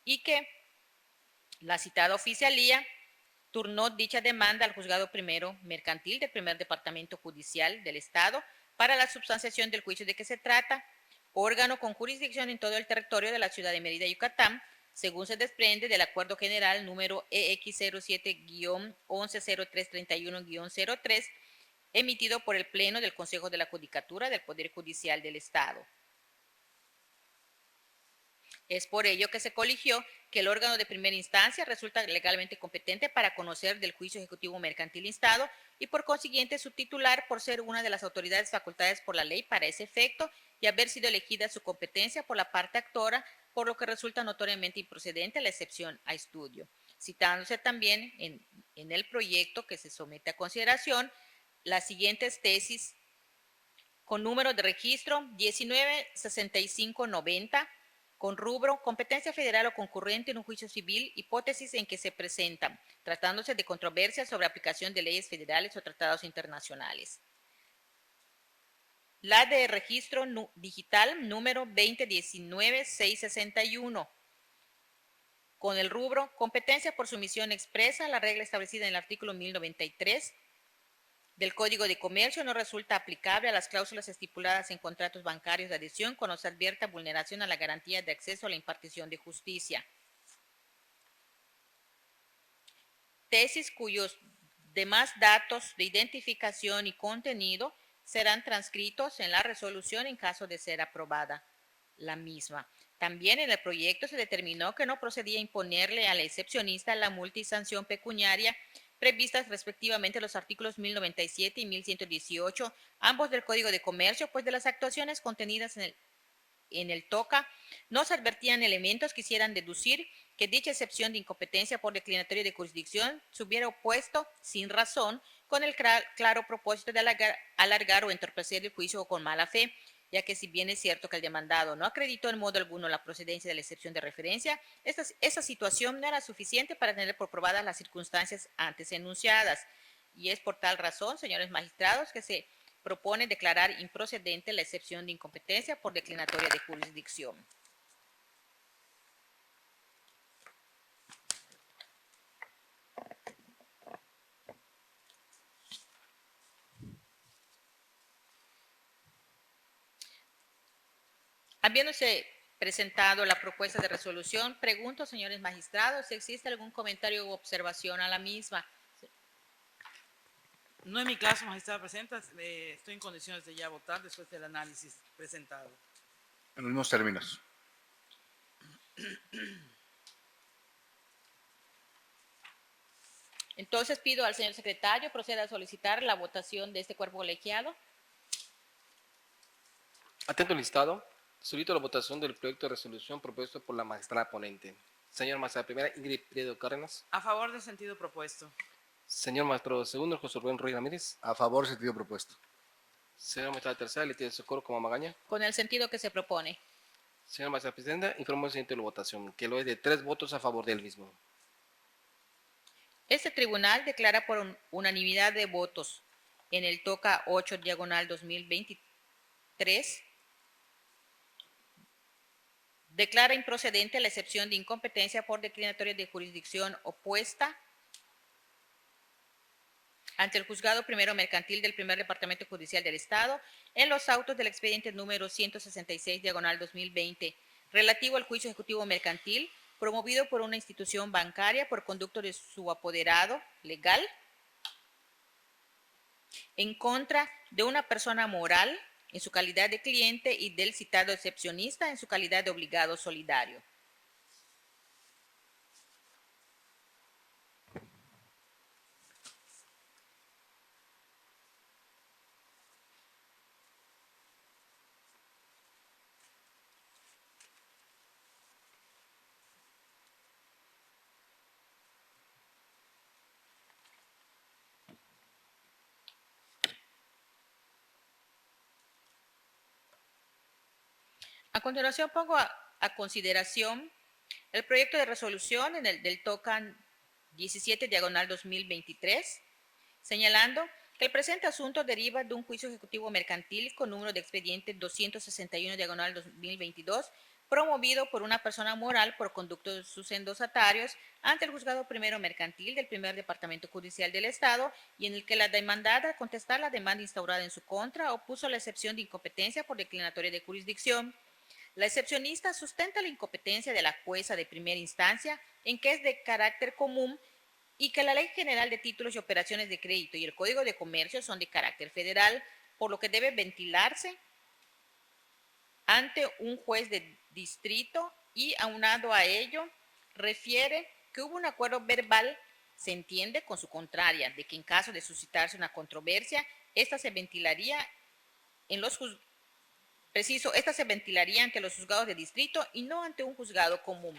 y que la citada oficialía turnó dicha demanda al juzgado primero mercantil del primer departamento judicial del Estado para la substanciación del juicio de que se trata, órgano con jurisdicción en todo el territorio de la ciudad de Mérida, Yucatán, según se desprende del Acuerdo General número EX07-110331-03, emitido por el Pleno del Consejo de la Judicatura del Poder Judicial del Estado. Es por ello que se coligió que el órgano de primera instancia resulta legalmente competente para conocer del juicio ejecutivo mercantil instado y por consiguiente su titular por ser una de las autoridades facultadas por la ley para ese efecto y haber sido elegida su competencia por la parte actora, por lo que resulta notoriamente improcedente la excepción a estudio. Citándose también en el proyecto que se somete a consideración las siguientes tesis con número de registro 196590, con rubro competencia federal o concurrente en un juicio civil, hipótesis en que se presentan, tratándose de controversias sobre aplicación de leyes federales o tratados internacionales. La de registro digital número 2019-661, con el rubro competencia por sumisión expresa, la regla establecida en el artículo 1093 del Código de Comercio no resulta aplicable a las cláusulas estipuladas en contratos bancarios de adhesión cuando se advierta vulneración a la garantía de acceso a la impartición de justicia. Tesis cuyos demás datos de identificación y contenido serán transcritos en la resolución en caso de ser aprobada la misma. También en el proyecto se determinó que no procedía a imponerle al excepcionista la multa y sanción pecuniaria previstas respectivamente los artículos 1097 y 1118, ambos del Código de Comercio, pues de las actuaciones contenidas en el TOCA no se advertían elementos que hicieran deducir que dicha excepción de incompetencia por declinatorio de jurisdicción se hubiera opuesto sin razón con el claro propósito de alargar o entorpecer el juicio o con mala fe, ya que si bien es cierto que el demandado no acreditó en modo alguno la procedencia de la excepción de referencia, esa situación no era suficiente para tener por probadas las circunstancias antes enunciadas. Y es por tal razón, señores magistrados, que se propone declarar improcedente la excepción de incompetencia por declinatoria de jurisdicción. Habiéndose presentado la propuesta de resolución, pregunto, señores magistrados, si existe algún comentario u observación a la misma. No en mi caso, magistrada presenta, estoy en condiciones de ya votar después del análisis presentado. En los mismos términos. Entonces pido al señor secretario proceda a solicitar la votación de este cuerpo colegiado. Atento al listado, solicito la votación del proyecto de resolución propuesto por la magistrada ponente. Señor magistrado primera, Ingrid Prieto Cárdenas. A favor del sentido propuesto. Señor magistrado segundo, José Rubén Ruiz Ramírez. A favor, sentido propuesto. Señor magistrado tercera, Leticia Socorro como Magaña. Con el sentido que se propone. Señor magistrado presidenta, informo al siguiente de la votación, que lo es de 3 votos a favor del mismo. Este tribunal declara por unanimidad de votos en el TOCA 8/2023 declara improcedente la excepción de incompetencia por declinatoria de jurisdicción opuesta ante el Juzgado Primero Mercantil del Primer Departamento Judicial del Estado en los autos del expediente número 166/2020 relativo al juicio ejecutivo mercantil promovido por una institución bancaria por conducto de su apoderado legal en contra de una persona moral en su calidad de cliente y del citado excepcionista en su calidad de obligado solidario. A continuación pongo a consideración el proyecto de resolución del TOCAN 17/2023, señalando que el presente asunto deriva de un juicio ejecutivo mercantil con número de expediente 261/2022, promovido por una persona moral por conducto de sus endosatarios ante el Juzgado Primero Mercantil del Primer Departamento Judicial del Estado y en el que la demandada, al contestar la demanda instaurada en su contra, opuso la excepción de incompetencia por declinatoria de jurisdicción. La excepcionista sustenta la incompetencia de la jueza de primera instancia en que es de carácter común y que la Ley General de Títulos y Operaciones de Crédito y el Código de Comercio son de carácter federal, por lo que debe ventilarse ante un juez de distrito y, aunado a ello, refiere que hubo un acuerdo verbal, se entiende, con su contraria, de que en caso de suscitarse una controversia, esta se ventilaría ante los juzgados de distrito y no ante un juzgado común.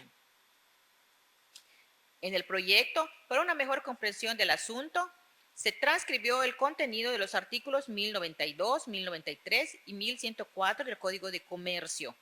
En el proyecto, para una mejor comprensión del asunto, se transcribió el contenido de los artículos 1092, 1093 y 1104 del Código de Comercio.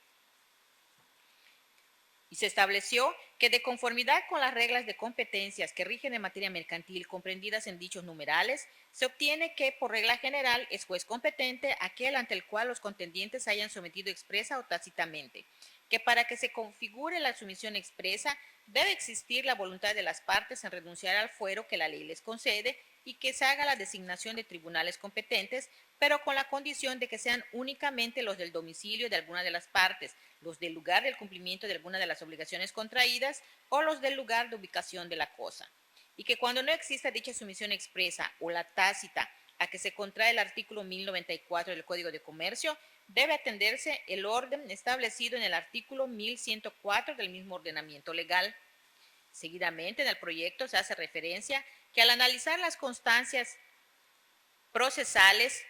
Y se estableció que, de conformidad con las reglas de competencias que rigen en materia mercantil comprendidas en dichos numerales, se obtiene que, por regla general, es juez competente aquel ante el cual los contendientes hayan sometido expresa o tácitamente, que para que se configure la sumisión expresa debe existir la voluntad de las partes en renunciar al fuero que la ley les concede y que se haga la designación de tribunales competentes, pero con la condición de que sean únicamente los del domicilio de alguna de las partes, los del lugar del cumplimiento de alguna de las obligaciones contraídas o los del lugar de ubicación de la cosa. Y que cuando no exista dicha sumisión expresa o la tácita a que se contrae el artículo 1094 del Código de Comercio, debe atenderse el orden establecido en el artículo 1104 del mismo ordenamiento legal. Seguidamente, en el proyecto se hace referencia que al analizar las constancias procesales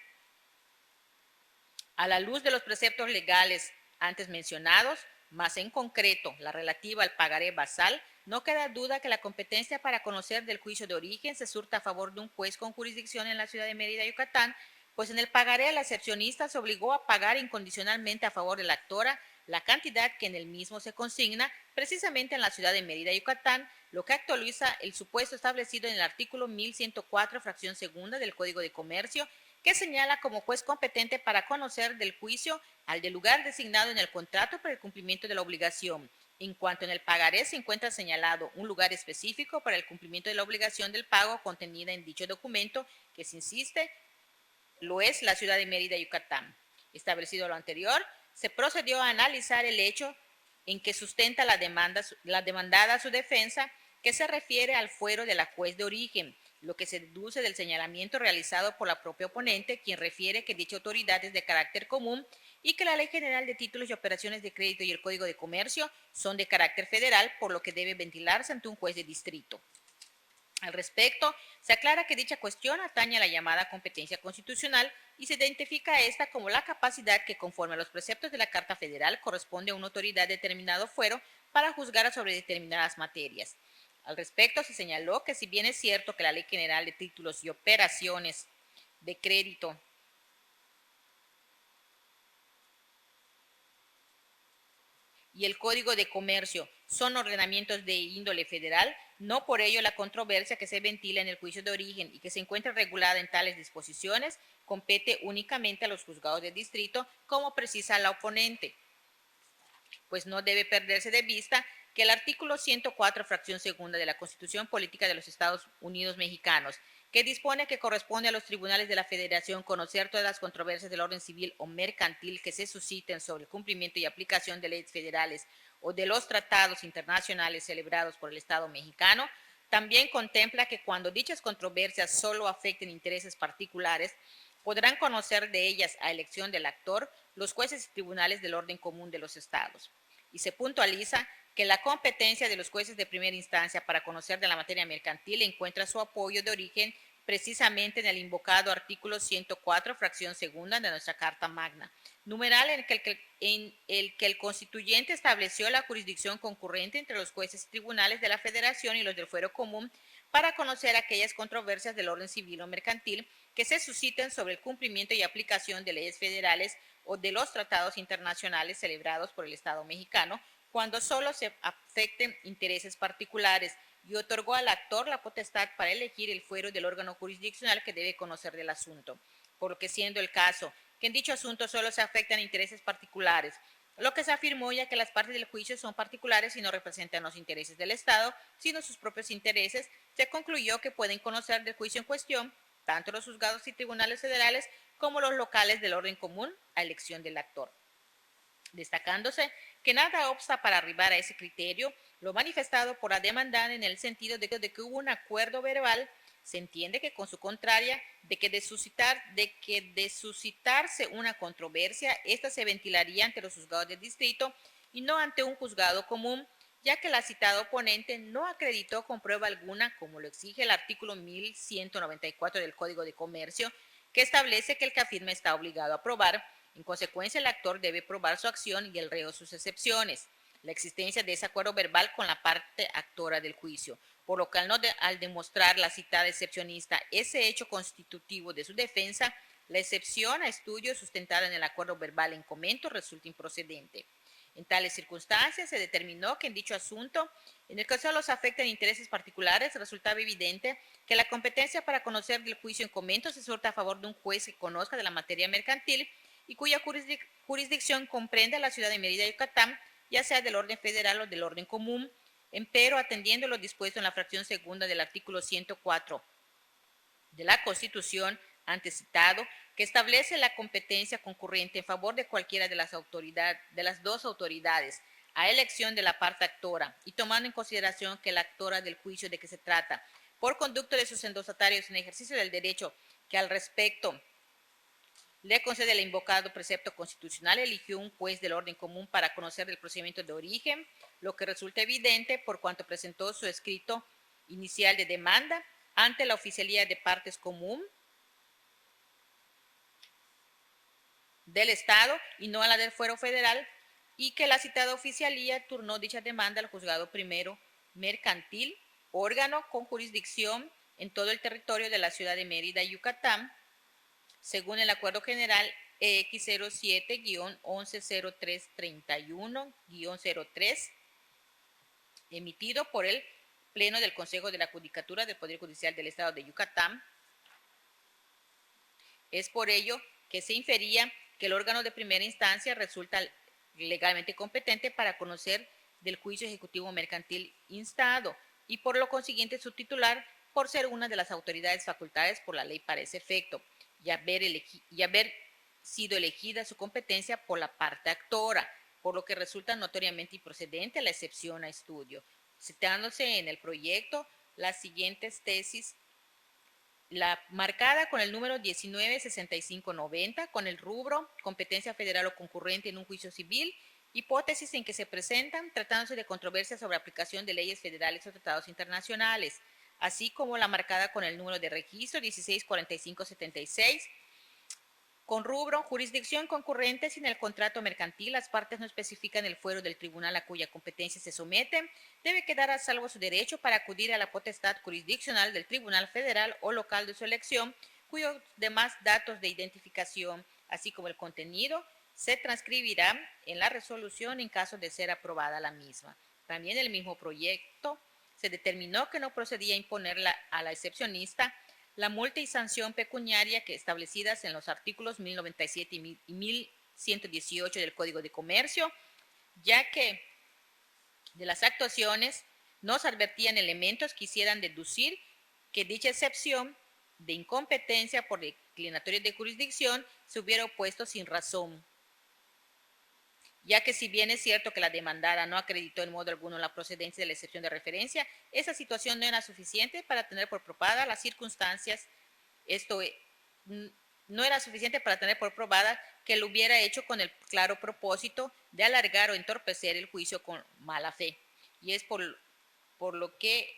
a la luz de los preceptos legales antes mencionados, más en concreto la relativa al pagaré basal, no queda duda que la competencia para conocer del juicio de origen se surta a favor de un juez con jurisdicción en la ciudad de Mérida, Yucatán, pues en el pagaré la excepcionista se obligó a pagar incondicionalmente a favor de la actora la cantidad que en el mismo se consigna precisamente en la ciudad de Mérida, Yucatán, lo que actualiza el supuesto establecido en el artículo 1104, fracción segunda del Código de Comercio, que señala como juez competente para conocer del juicio al del lugar designado en el contrato para el cumplimiento de la obligación. En cuanto en el pagaré se encuentra señalado un lugar específico para el cumplimiento de la obligación del pago contenida en dicho documento, que se insiste, lo es la ciudad de Mérida, Yucatán. Establecido lo anterior, se procedió a analizar el hecho en que sustenta la demandada su defensa, que se refiere al fuero de la juez de origen, lo que se deduce del señalamiento realizado por la propia oponente, quien refiere que dicha autoridad es de carácter común y que la Ley General de Títulos y Operaciones de Crédito y el Código de Comercio son de carácter federal, por lo que debe ventilarse ante un juez de distrito. Al respecto, se aclara que dicha cuestión atañe a la llamada competencia constitucional y se identifica a esta como la capacidad que, conforme a los preceptos de la Carta Federal, corresponde a una autoridad determinado fuero para juzgar sobre determinadas materias. Al respecto, se señaló que, si bien es cierto que la Ley General de Títulos y Operaciones de Crédito y el Código de Comercio son ordenamientos de índole federal, no por ello la controversia que se ventila en el juicio de origen y que se encuentra regulada en tales disposiciones compete únicamente a los juzgados de distrito, como precisa la oponente. pues no debe perderse de vista que el artículo 104, fracción segunda de la Constitución Política de los Estados Unidos Mexicanos, que dispone que corresponde a los tribunales de la Federación conocer todas las controversias del orden civil o mercantil que se susciten sobre el cumplimiento y aplicación de leyes federales o de los tratados internacionales celebrados por el Estado mexicano, también contempla que cuando dichas controversias solo afecten intereses particulares, podrán conocer de ellas a elección del actor los jueces y tribunales del orden común de los estados. Y se puntualiza que la competencia de los jueces de primera instancia para conocer de la materia mercantil encuentra su apoyo de origen precisamente en el invocado artículo 104, fracción segunda de nuestra Carta Magna, numeral en el que el constituyente estableció la jurisdicción concurrente entre los jueces y tribunales de la Federación y los del Fuero Común para conocer aquellas controversias del orden civil o mercantil que se susciten sobre el cumplimiento y aplicación de leyes federales o de los tratados internacionales celebrados por el Estado mexicano, cuando solo se afecten intereses particulares, y otorgó al actor la potestad para elegir el fuero del órgano jurisdiccional que debe conocer del asunto, por lo que siendo el caso que en dicho asunto solo se afectan intereses particulares, lo que se afirmó ya que las partes del juicio son particulares y no representan los intereses del Estado, sino sus propios intereses, se concluyó que pueden conocer del juicio en cuestión tanto los juzgados y tribunales federales como los locales del orden común a elección del actor, destacándose que nada obsta para arribar a ese criterio lo manifestado por la demandante en el sentido de que hubo un acuerdo verbal. Se entiende que con su contraria, de que de suscitarse una controversia, ésta se ventilaría ante los juzgados del distrito y no ante un juzgado común, ya que la citada oponente no acreditó con prueba alguna, como lo exige el artículo 1194 del Código de Comercio, que establece que el que afirma está obligado a probar. En consecuencia, el actor debe probar su acción y el reo sus excepciones, la existencia de ese acuerdo verbal con la parte actora del juicio, por lo que al demostrar la citada excepcionista ese hecho constitutivo de su defensa, la excepción a estudio sustentada en el acuerdo verbal en comento resulta improcedente. En tales circunstancias se determinó que en dicho asunto, en el que solo los afectan intereses particulares, resultaba evidente que la competencia para conocer del juicio en comento se suelta a favor de un juez que conozca de la materia mercantil y cuya jurisdicción comprende a la ciudad de Mérida, Yucatán, ya sea del orden federal o del orden común, empero atendiendo lo dispuesto en la fracción segunda del artículo 104 de la Constitución antes citado, que establece la competencia concurrente en favor de cualquiera de las dos autoridades a elección de la parte actora, y tomando en consideración que la actora del juicio de que se trata, por conducto de sus endosatarios en ejercicio del derecho que al respecto le concede el invocado precepto constitucional, eligió un juez del orden común para conocer el procedimiento de origen, lo que resulta evidente por cuanto presentó su escrito inicial de demanda ante la Oficialía de Partes Común del Estado y no a la del Fuero Federal, y que la citada oficialía turnó dicha demanda al juzgado primero mercantil, órgano con jurisdicción en todo el territorio de la ciudad de Mérida, Yucatán, según el Acuerdo General X07-110331-03, emitido por el Pleno del Consejo de la Judicatura del Poder Judicial del Estado de Yucatán. Es por ello que se infería que el órgano de primera instancia resulta legalmente competente para conocer del juicio ejecutivo mercantil instado y por lo consiguiente su titular, por ser una de las autoridades facultadas por la ley para ese efecto, y haber sido elegida su competencia por la parte actora, por lo que resulta notoriamente improcedente la excepción a estudio, citándose en el proyecto las siguientes tesis: la marcada con el número 196590, con el rubro competencia federal o concurrente en un juicio civil, hipótesis en que se presentan tratándose de controversias sobre aplicación de leyes federales o tratados internacionales, así como la marcada con el número de registro 164576, con rubro jurisdicción concurrente. Sin el contrato mercantil las partes no especifican el fuero del tribunal a cuya competencia se someten, debe quedar a salvo su derecho para acudir a la potestad jurisdiccional del tribunal federal o local de su elección, cuyos demás datos de identificación, así como el contenido, se transcribirán en la resolución en caso de ser aprobada la misma. También el mismo proyecto se determinó que no procedía a imponerla a la excepcionista la multa y sanción pecuniaria que establecidas en los artículos 1097 y 1118 del Código de Comercio, ya que de las actuaciones nos advertían elementos que hicieran deducir que dicha excepción de incompetencia por declinatoria de jurisdicción se hubiera opuesto sin razón, ya que si bien es cierto que la demandada no acreditó en modo alguno la procedencia de la excepción de referencia, esa situación no era suficiente para tener por probada las circunstancias, no era suficiente para tener por probada que lo hubiera hecho con el claro propósito de alargar o entorpecer el juicio con mala fe. Y es por lo que,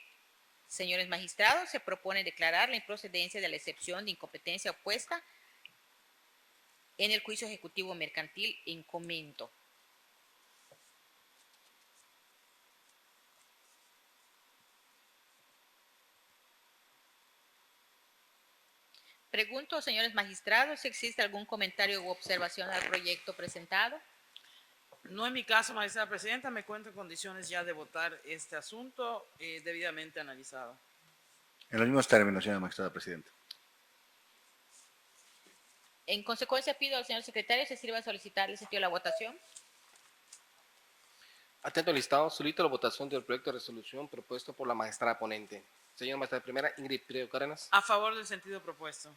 señores magistrados, se propone declarar la improcedencia de la excepción de incompetencia opuesta en el juicio ejecutivo mercantil en comento. Pregunto, señores magistrados, si existe algún comentario u observación al proyecto presentado. No en mi caso, magistrada presidenta, me encuentro en condiciones ya de votar este asunto debidamente analizado. En los mismos términos, señora magistrada presidenta. En consecuencia, pido al señor secretario se sirva a solicitar el sentido de la votación. Atento al listado, solicito la votación del proyecto de resolución propuesto por la magistrada ponente. Señor magistrado primera, Ingrid Pirio Cárdenas. A favor del sentido propuesto.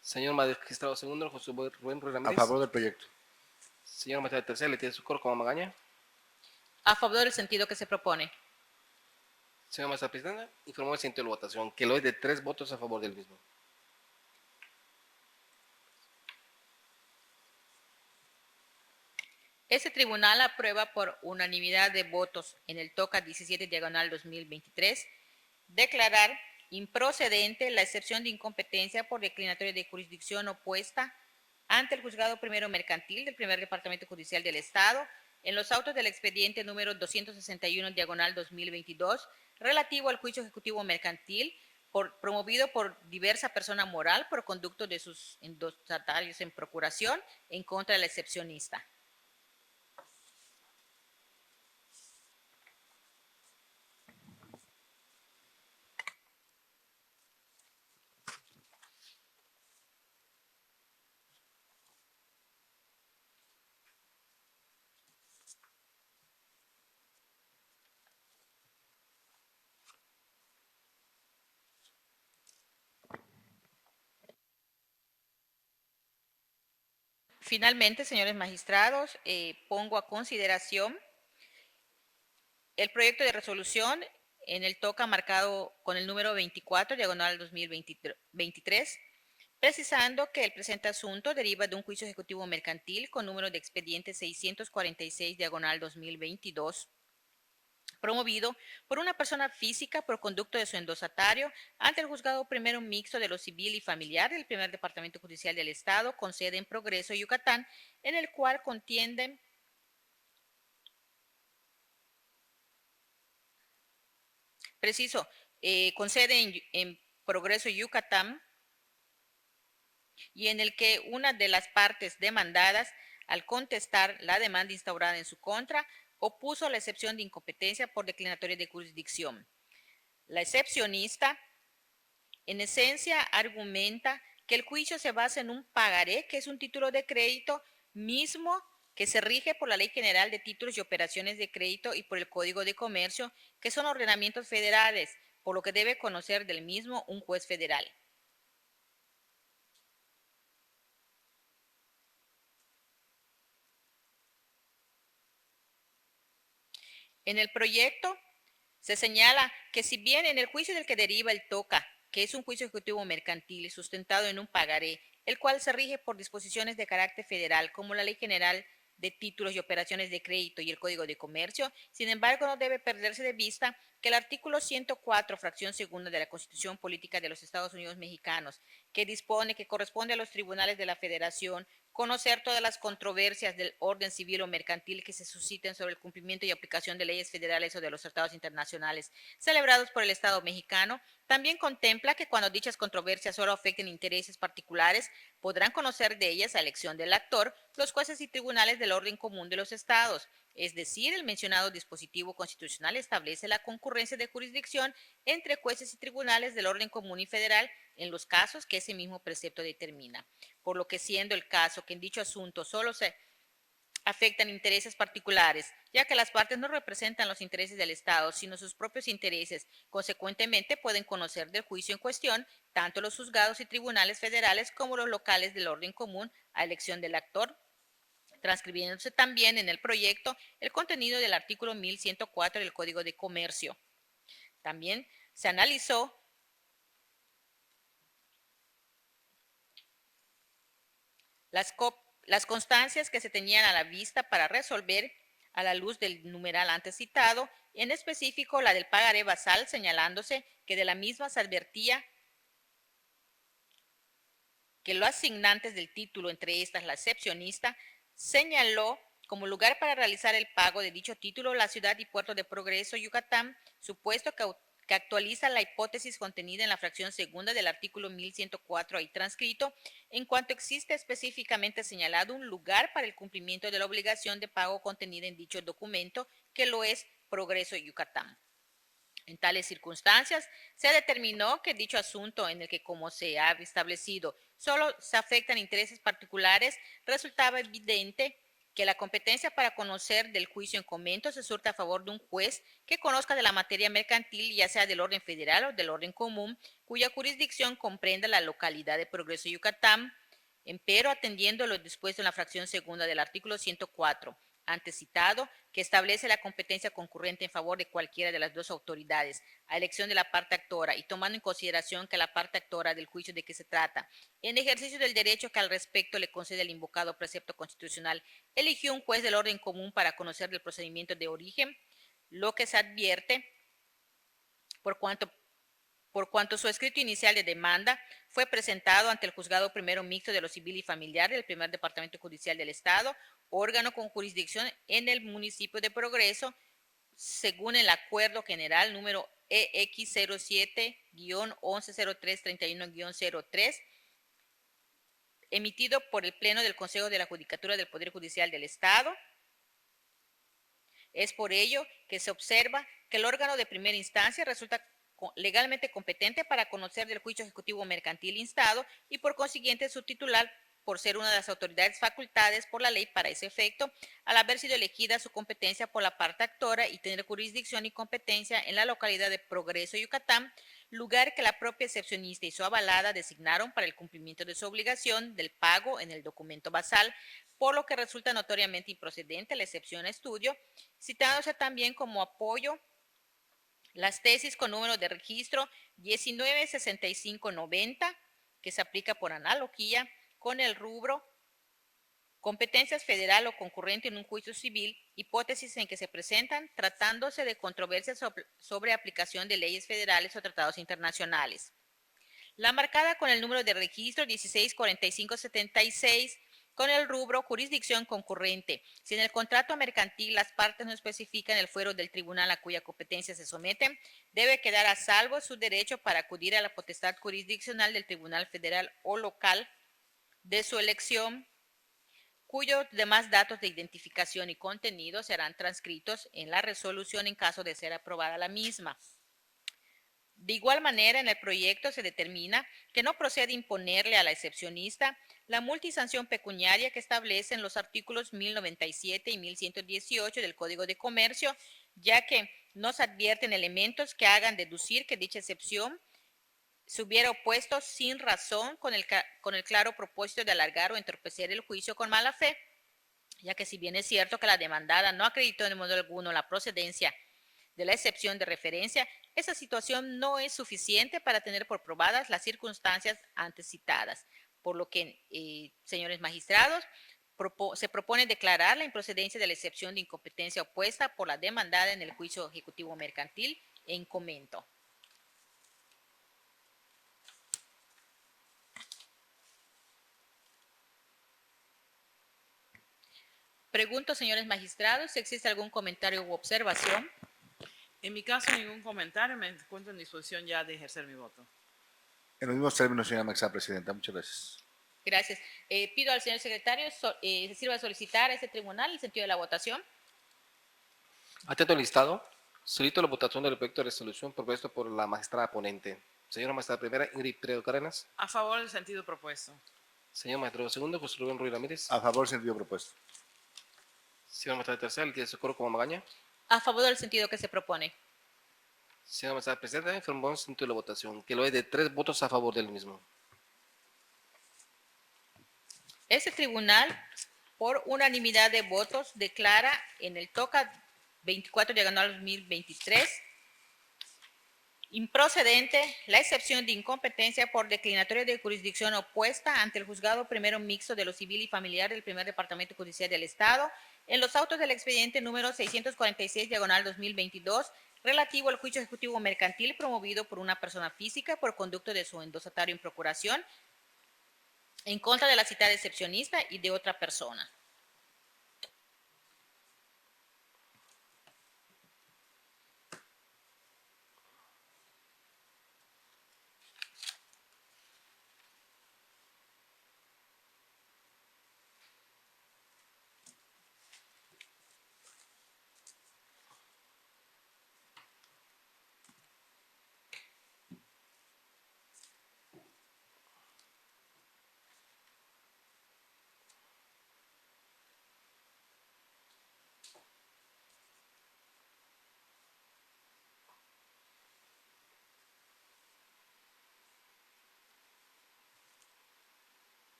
Señor magistrado segundo, José Rubén Ruiz A Ramírez. favor del proyecto. Señor magistrado tercera, Leticia Socorro como Magaña. A favor del sentido que se propone. Señor magistrado presidenta, informó el sentido de la votación, que lo es de 3 votos a favor del mismo. Este tribunal aprueba por unanimidad de votos en el TOCA 17/2023 declarar improcedente la excepción de incompetencia por declinatoria de jurisdicción opuesta ante el Juzgado Primero Mercantil del Primer Departamento Judicial del Estado en los autos del expediente número 261/2022 relativo al juicio ejecutivo mercantil promovido por diversa persona moral por conducto de sus endostatarios en procuración en contra del excepcionista. Finalmente, señores magistrados, pongo a consideración el proyecto de resolución en el TOCA marcado con el número 24/2023, precisando que el presente asunto deriva de un juicio ejecutivo mercantil con número de expediente 646/2022, promovido por una persona física por conducto de su endosatario ante el Juzgado Primero Mixto de lo Civil y Familiar del Primer Departamento Judicial del Estado, con sede en Progreso, Yucatán, en el cual contienden con sede en Progreso, Yucatán, y en el que una de las partes demandadas, al contestar la demanda instaurada en su contra, opuso la excepción de incompetencia por declinatoria de jurisdicción. La excepcionista, en esencia, argumenta que el juicio se basa en un pagaré, que es un título de crédito mismo que se rige por la Ley General de Títulos y Operaciones de Crédito y por el Código de Comercio, que son ordenamientos federales, por lo que debe conocer del mismo un juez federal. En el proyecto se señala que si bien en el juicio del que deriva el TOCA, que es un juicio ejecutivo mercantil sustentado en un pagaré, el cual se rige por disposiciones de carácter federal como la Ley General de Títulos y Operaciones de Crédito y el Código de Comercio, sin embargo no debe perderse de vista que el artículo 104, fracción segunda de la Constitución Política de los Estados Unidos Mexicanos, que dispone que corresponde a los tribunales de la Federación conocer todas las controversias del orden civil o mercantil que se susciten sobre el cumplimiento y aplicación de leyes federales o de los tratados internacionales celebrados por el Estado mexicano, también contempla que cuando dichas controversias solo afecten intereses particulares, podrán conocer de ellas a elección del actor los jueces y tribunales del orden común de los estados. Es decir, el mencionado dispositivo constitucional establece la concurrencia de jurisdicción entre jueces y tribunales del orden común y federal en los casos que ese mismo precepto determina. Por lo que, siendo el caso que en dicho asunto solo se afectan intereses particulares, ya que las partes no representan los intereses del Estado, sino sus propios intereses. Consecuentemente, pueden conocer del juicio en cuestión tanto los juzgados y tribunales federales como los locales del orden común a elección del actor, transcribiéndose también en el proyecto el contenido del artículo 1104 del Código de Comercio. También se analizó las constancias que se tenían a la vista para resolver a la luz del numeral antes citado, en específico la del pagaré basal, señalándose que de la misma se advertía que los asignantes del título, entre estas la excepcionista, señaló como lugar para realizar el pago de dicho título la ciudad y puerto de Progreso, Yucatán, supuesto que actualiza la hipótesis contenida en la fracción segunda del artículo 1104 ahí transcrito, en cuanto existe específicamente señalado un lugar para el cumplimiento de la obligación de pago contenida en dicho documento, que lo es Progreso, Yucatán. En tales circunstancias, se determinó que dicho asunto en el que, como se ha establecido, solo se afectan intereses particulares, resultaba evidente que la competencia para conocer del juicio en comento se surta a favor de un juez que conozca de la materia mercantil, ya sea del orden federal o del orden común, cuya jurisdicción comprenda la localidad de Progreso, Yucatán, empero atendiendo lo dispuesto en la fracción segunda del artículo 104, antes citado, que establece la competencia concurrente en favor de cualquiera de las dos autoridades, a elección de la parte actora y tomando en consideración que la parte actora del juicio de que se trata, en ejercicio del derecho que al respecto le concede el invocado precepto constitucional, eligió un juez del orden común para conocer del procedimiento de origen, lo que se advierte por cuanto su escrito inicial de demanda fue presentado ante el Juzgado Primero Mixto de lo Civil y Familiar del Primer Departamento Judicial del Estado, órgano con jurisdicción en el municipio de Progreso, según el Acuerdo General número EX 07-110331-03, emitido por el Pleno del Consejo de la Judicatura del Poder Judicial del Estado. Es por ello que se observa que el órgano de primera instancia resulta legalmente competente para conocer del juicio ejecutivo mercantil instado y por consiguiente su titular, por ser una de las autoridades facultadas por la ley para ese efecto, al haber sido elegida su competencia por la parte actora y tener jurisdicción y competencia en la localidad de Progreso, Yucatán, lugar que la propia excepcionista y su avalada designaron para el cumplimiento de su obligación del pago en el documento basal, por lo que resulta notoriamente improcedente la excepción a estudio, citándose también como apoyo las tesis con número de registro 196590, que se aplica por analogía con el rubro competencias federal o concurrente en un juicio civil, hipótesis en que se presentan tratándose de controversias sobre aplicación de leyes federales o tratados internacionales. La marcada con el número de registro 164576, con el rubro jurisdicción concurrente. Si en el contrato mercantil las partes no especifican el fuero del tribunal a cuya competencia se someten, debe quedar a salvo su derecho para acudir a la potestad jurisdiccional del tribunal federal o local de su elección, cuyos demás datos de identificación y contenido serán transcritos en la resolución en caso de ser aprobada la misma. De igual manera, en el proyecto se determina que no procede imponerle a la excepcionista la multisanción pecuniaria que establecen los artículos 1097 y 1118 del Código de Comercio, ya que no se advierten elementos que hagan deducir que dicha excepción se hubiera opuesto sin razón con el claro propósito de alargar o entorpecer el juicio con mala fe, ya que si bien es cierto que la demandada no acreditó de modo alguno la procedencia de la excepción de referencia, esa situación no es suficiente para tener por probadas las circunstancias antes citadas, por lo que, señores magistrados, se propone declarar la improcedencia de la excepción de incompetencia opuesta por la demandada en el juicio ejecutivo mercantil en comento. Pregunto, señores magistrados, si existe algún comentario u observación. En mi caso, ningún comentario. Me encuentro en disposición ya de ejercer mi voto. En los mismos términos, señora Maxá, Presidenta. Muchas gracias. Gracias. Pido al señor secretario se sirva a solicitar a este tribunal el sentido de la votación. Atento al listado, solicito la votación del proyecto de resolución propuesto por la magistrada ponente. Señora magistrada primera, Ingrid Peredo Cárdenas. A favor del sentido propuesto. Señor magistrado segundo, José Rubén Ruiz Ramírez. A favor, sentido propuesto. Señora magistrada tercera, litigante Socorro como Magaña. A favor del sentido que se propone. Señora magistrada presidenta, informó en sentido de la votación, que lo es de 3 votos a favor del mismo. Este tribunal, por unanimidad de votos, declara en el TOCA 24/2023 improcedente la excepción de incompetencia por declinatoria de jurisdicción opuesta ante el Juzgado Primero Mixto de lo Civil y Familiar del Primer Departamento Judicial del Estado en los autos del expediente número 646/2022 relativo al juicio ejecutivo mercantil promovido por una persona física por conducto de su endosatario en procuración en contra de la citada excepcionista y de otra persona.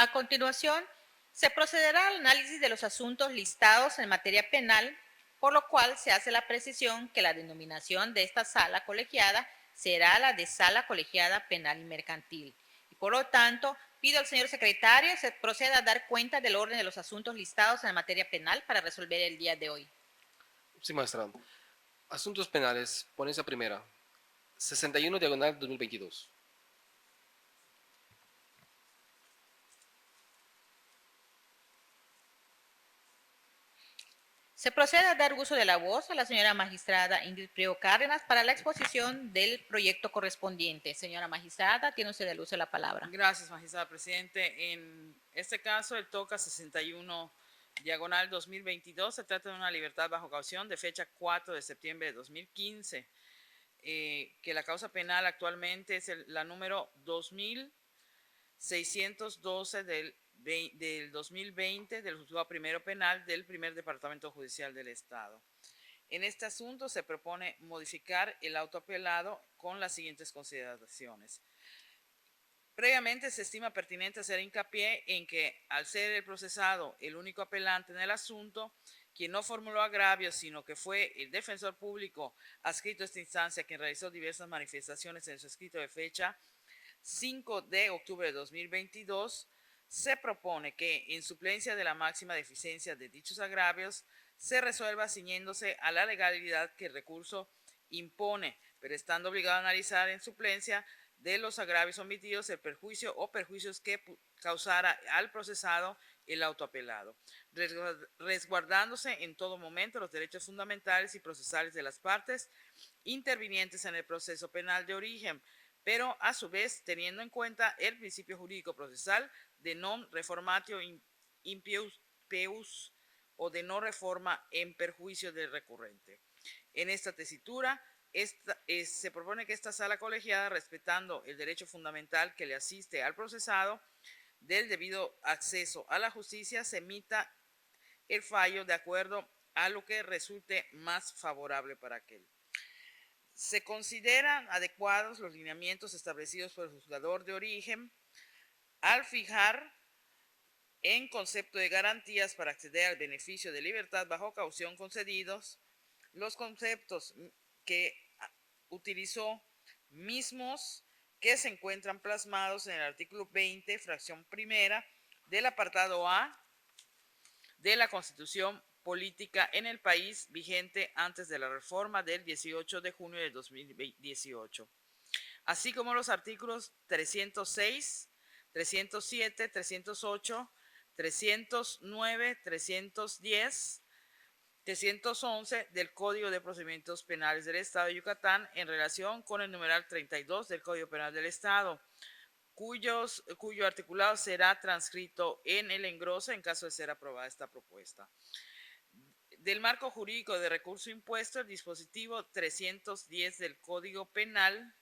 A continuación, se procederá al análisis de los asuntos listados en materia penal, por lo cual se hace la precisión que la denominación de esta sala colegiada será la de Sala Colegiada Penal y Mercantil. Y por lo tanto, pido al señor secretario se proceda a dar cuenta del orden de los asuntos listados en materia penal para resolver el día de hoy. Sí, magistrado. Asuntos penales, ponencia primera. 61/2022. Se procede a dar uso de la voz a la señora magistrada Ingrid Priego Cárdenas para la exposición del proyecto correspondiente. Señora magistrada, tiene usted el uso de la palabra. Gracias, magistrada presidente. En este caso, el TOCA 61/2022 se trata de una libertad bajo caución de fecha 4 de septiembre de 2015, que la causa penal actualmente es la número 2612 del 2020 del Juzgado Primero Penal del Primer Departamento Judicial del Estado. En este asunto se propone modificar el auto apelado con las siguientes consideraciones. Previamente se estima pertinente hacer hincapié en que, al ser el procesado el único apelante en el asunto, quien no formuló agravios, sino que fue el defensor público adscrito a esta instancia, quien realizó diversas manifestaciones en su escrito de fecha 5 de octubre de 2022, se propone que, en suplencia de la máxima deficiencia de dichos agravios, se resuelva ciñéndose a la legalidad que el recurso impone, pero estando obligado a analizar en suplencia de los agravios omitidos el perjuicio o perjuicios que causara al procesado el autoapelado, resguardándose en todo momento los derechos fundamentales y procesales de las partes intervinientes en el proceso penal de origen, pero a su vez teniendo en cuenta el principio jurídico procesal de non reformatio impius peus o de no reforma en perjuicio del recurrente. En esta tesitura, se propone que esta sala colegiada, respetando el derecho fundamental que le asiste al procesado del debido acceso a la justicia, se emita el fallo de acuerdo a lo que resulte más favorable para aquel. Se consideran adecuados los lineamientos establecidos por el juzgador de origen al fijar en concepto de garantías para acceder al beneficio de libertad bajo caución concedidos, los conceptos que utilizó mismos que se encuentran plasmados en el artículo 20, fracción primera del apartado A de la Constitución política en el país vigente antes de la reforma del 18 de junio de 2018, así como los artículos 306, 307, 308, 309, 310, 311 del Código de Procedimientos Penales del Estado de Yucatán en relación con el numeral 32 del Código Penal del Estado, cuyo articulado será transcrito en el engrose en caso de ser aprobada esta propuesta. Del marco jurídico de recurso impuesto, el dispositivo 310 del Código Penal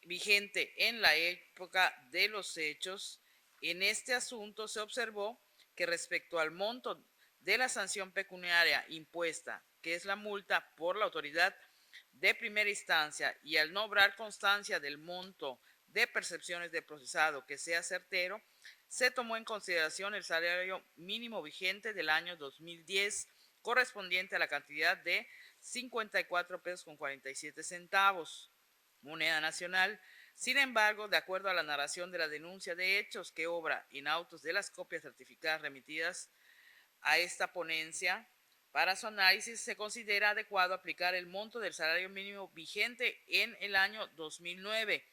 vigente en la época de los hechos En este asunto se observó que respecto al monto de la sanción pecuniaria impuesta, que es la multa por la autoridad de primera instancia, y al no obrar constancia del monto de percepciones de procesado que sea certero, se tomó en consideración el salario mínimo vigente del año 2010, correspondiente a la cantidad de 54 pesos con 47 centavos, moneda nacional. Sin embargo, de acuerdo a la narración de la denuncia de hechos que obra en autos de las copias certificadas remitidas a esta ponencia, para su análisis se considera adecuado aplicar el monto del salario mínimo vigente en el año 2009,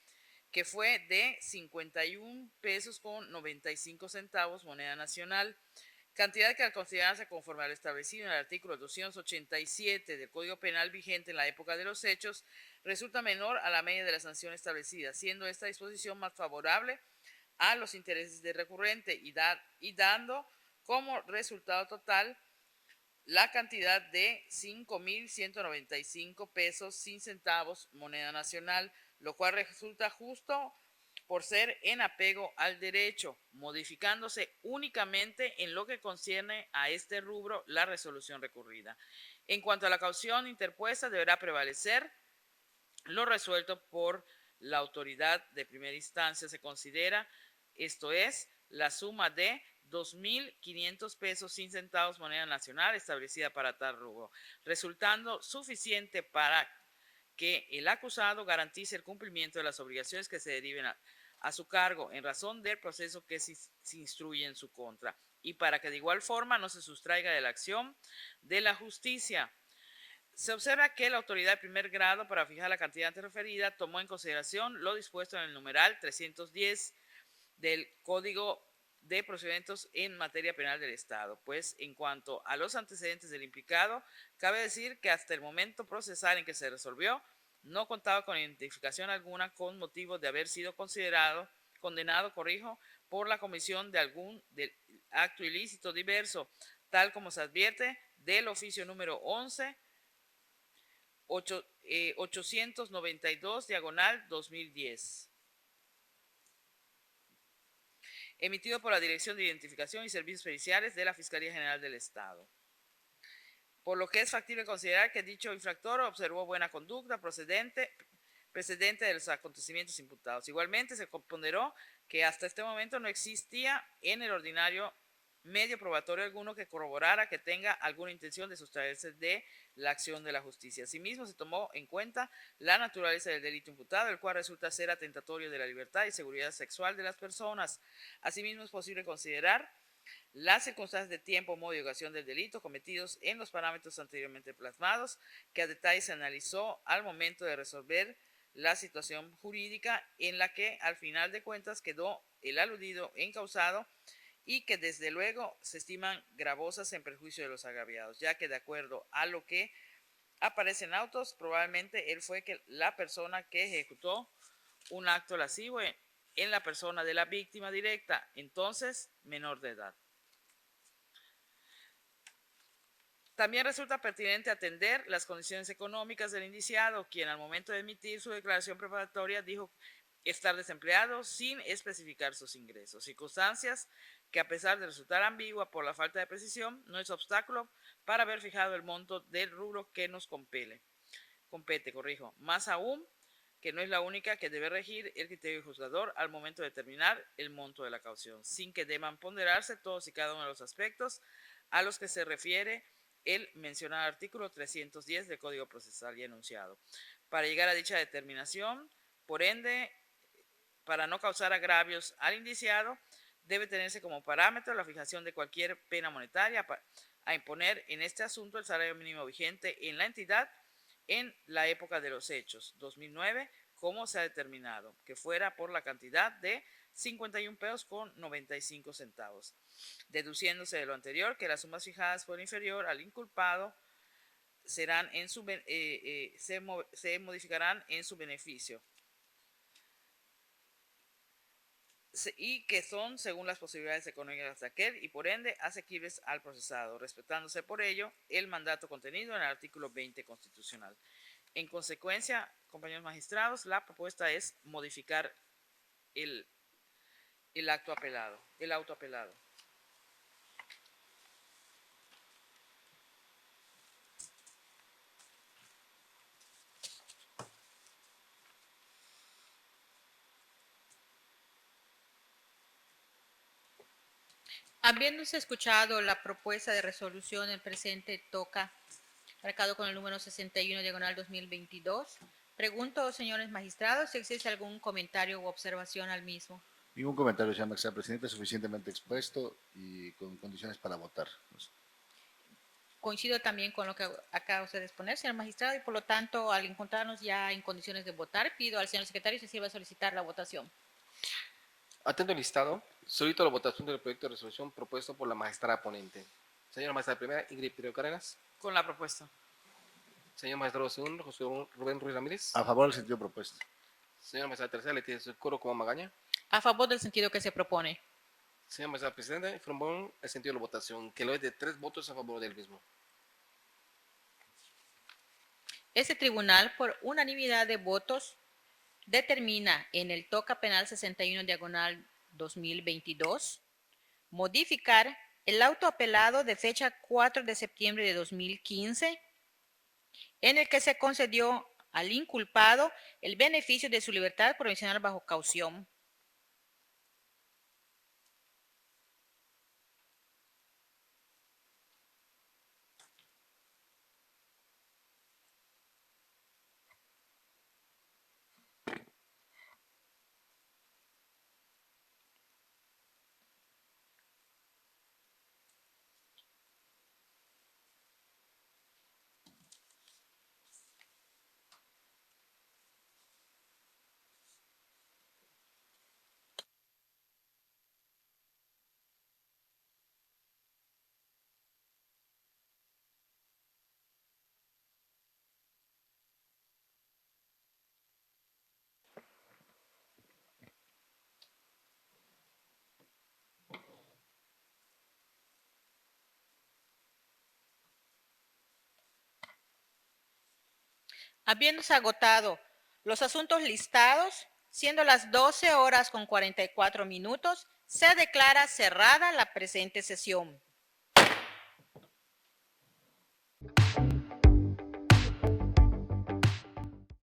que fue de 51 pesos con 95 centavos moneda nacional, cantidad que al considerarse conforme a lo establecido en el artículo 287 del Código Penal vigente en la época de los hechos, resulta menor a la media de la sanción establecida, siendo esta disposición más favorable a los intereses del recurrente y dando como resultado total la cantidad de 5.195 pesos sin centavos moneda nacional, lo cual resulta justo por ser en apego al derecho, modificándose únicamente en lo que concierne a este rubro la resolución recurrida. En cuanto a la caución interpuesta, deberá prevalecer lo resuelto por la autoridad de primera instancia. Se considera, esto es, la suma de 2.500 pesos sin centavos moneda nacional establecida para tal rubro, resultando suficiente para que el acusado garantice el cumplimiento de las obligaciones que se deriven a su cargo en razón del proceso que se instruye en su contra, y para que de igual forma no se sustraiga de la acción de la justicia. Se observa que la autoridad de primer grado, para fijar la cantidad antes referida, tomó en consideración lo dispuesto en el numeral 310 del Código de Procedimientos en materia penal del Estado, pues en cuanto a los antecedentes del implicado, cabe decir que hasta el momento procesal en que se resolvió, no contaba con identificación alguna con motivo de haber sido condenado, por la comisión de algún acto ilícito diverso, tal como se advierte del oficio número 11, 892, diagonal 2010. Emitido por la Dirección de Identificación y Servicios Periciales de la Fiscalía General del Estado. Por lo que es factible considerar que dicho infractor observó buena conducta precedente de los acontecimientos imputados. Igualmente se ponderó que hasta este momento no existía en el ordinario medio probatorio alguno que corroborara que tenga alguna intención de sustraerse de la acción de la justicia. Asimismo, se tomó en cuenta la naturaleza del delito imputado, el cual resulta ser atentatorio de la libertad y seguridad sexual de las personas. Asimismo, es posible considerar las circunstancias de tiempo, modo y ocasión del delito cometidos en los parámetros anteriormente plasmados, que a detalle se analizó al momento de resolver la situación jurídica en la que al final de cuentas quedó el aludido encausado, y que desde luego se estiman gravosas en perjuicio de los agraviados, ya que de acuerdo a lo que aparece en autos, probablemente él fue la persona que ejecutó un acto lascivo en la persona de la víctima directa, entonces menor de edad. También resulta pertinente atender las condiciones económicas del indiciado, quien al momento de emitir su declaración preparatoria dijo estar desempleado sin especificar sus ingresos, circunstancias que a pesar de resultar ambigua por la falta de precisión, no es obstáculo para haber fijado el monto del rubro que nos compete, más aún que no es la única que debe regir el criterio del juzgador al momento de determinar el monto de la caución, sin que deban ponderarse todos y cada uno de los aspectos a los que se refiere el mencionado artículo 310 del Código Procesal y enunciado. Para llegar a dicha determinación, por ende, para no causar agravios al indiciado, debe tenerse como parámetro la fijación de cualquier pena monetaria a imponer en este asunto el salario mínimo vigente en la entidad en la época de los hechos, 2009, como se ha determinado, que fuera por la cantidad de 51 pesos con 95 centavos, deduciéndose de lo anterior que las sumas fijadas por inferior al inculpado serán se modificarán en su beneficio, y que son según las posibilidades económicas de aquel y por ende asequibles al procesado, respetándose por ello el mandato contenido en el artículo 20 constitucional. En consecuencia, compañeros magistrados, la propuesta es modificar el el auto apelado. Habiéndose escuchado la propuesta de resolución, el presente toca, marcado con el número 61, diagonal 2022. Pregunto, señores magistrados, si existe algún comentario u observación al mismo. Ningún comentario, señora magistrada presidenta, suficientemente expuesto y con condiciones para votar. Coincido también con lo que acaba usted de exponer, señor magistrado, y por lo tanto, al encontrarnos ya en condiciones de votar, pido al señor secretario si se iba a solicitar la votación. Atento al listado, solicito la votación del proyecto de resolución propuesto por la magistrada ponente. Señora magistrada primera, Ingrid Pirio Cárdenas. Con la propuesta. Señor magistrado segundo, José Rubén Ruiz Ramírez. A favor del sentido propuesto. Señora magistrada tercera, Leticia Socorro como Magaña. A favor del sentido que se propone. Señora magistrada presidenta, informó el sentido de la votación, que lo es de 3 votos a favor del mismo. Este tribunal, por unanimidad de votos, determina en el toca penal 61 diagonal 2022 modificar el auto apelado de fecha 4 de septiembre de 2015 en el que se concedió al inculpado el beneficio de su libertad provisional bajo caución. Habiéndose agotado los asuntos listados, siendo las 12 horas con 44 minutos, se declara cerrada la presente sesión.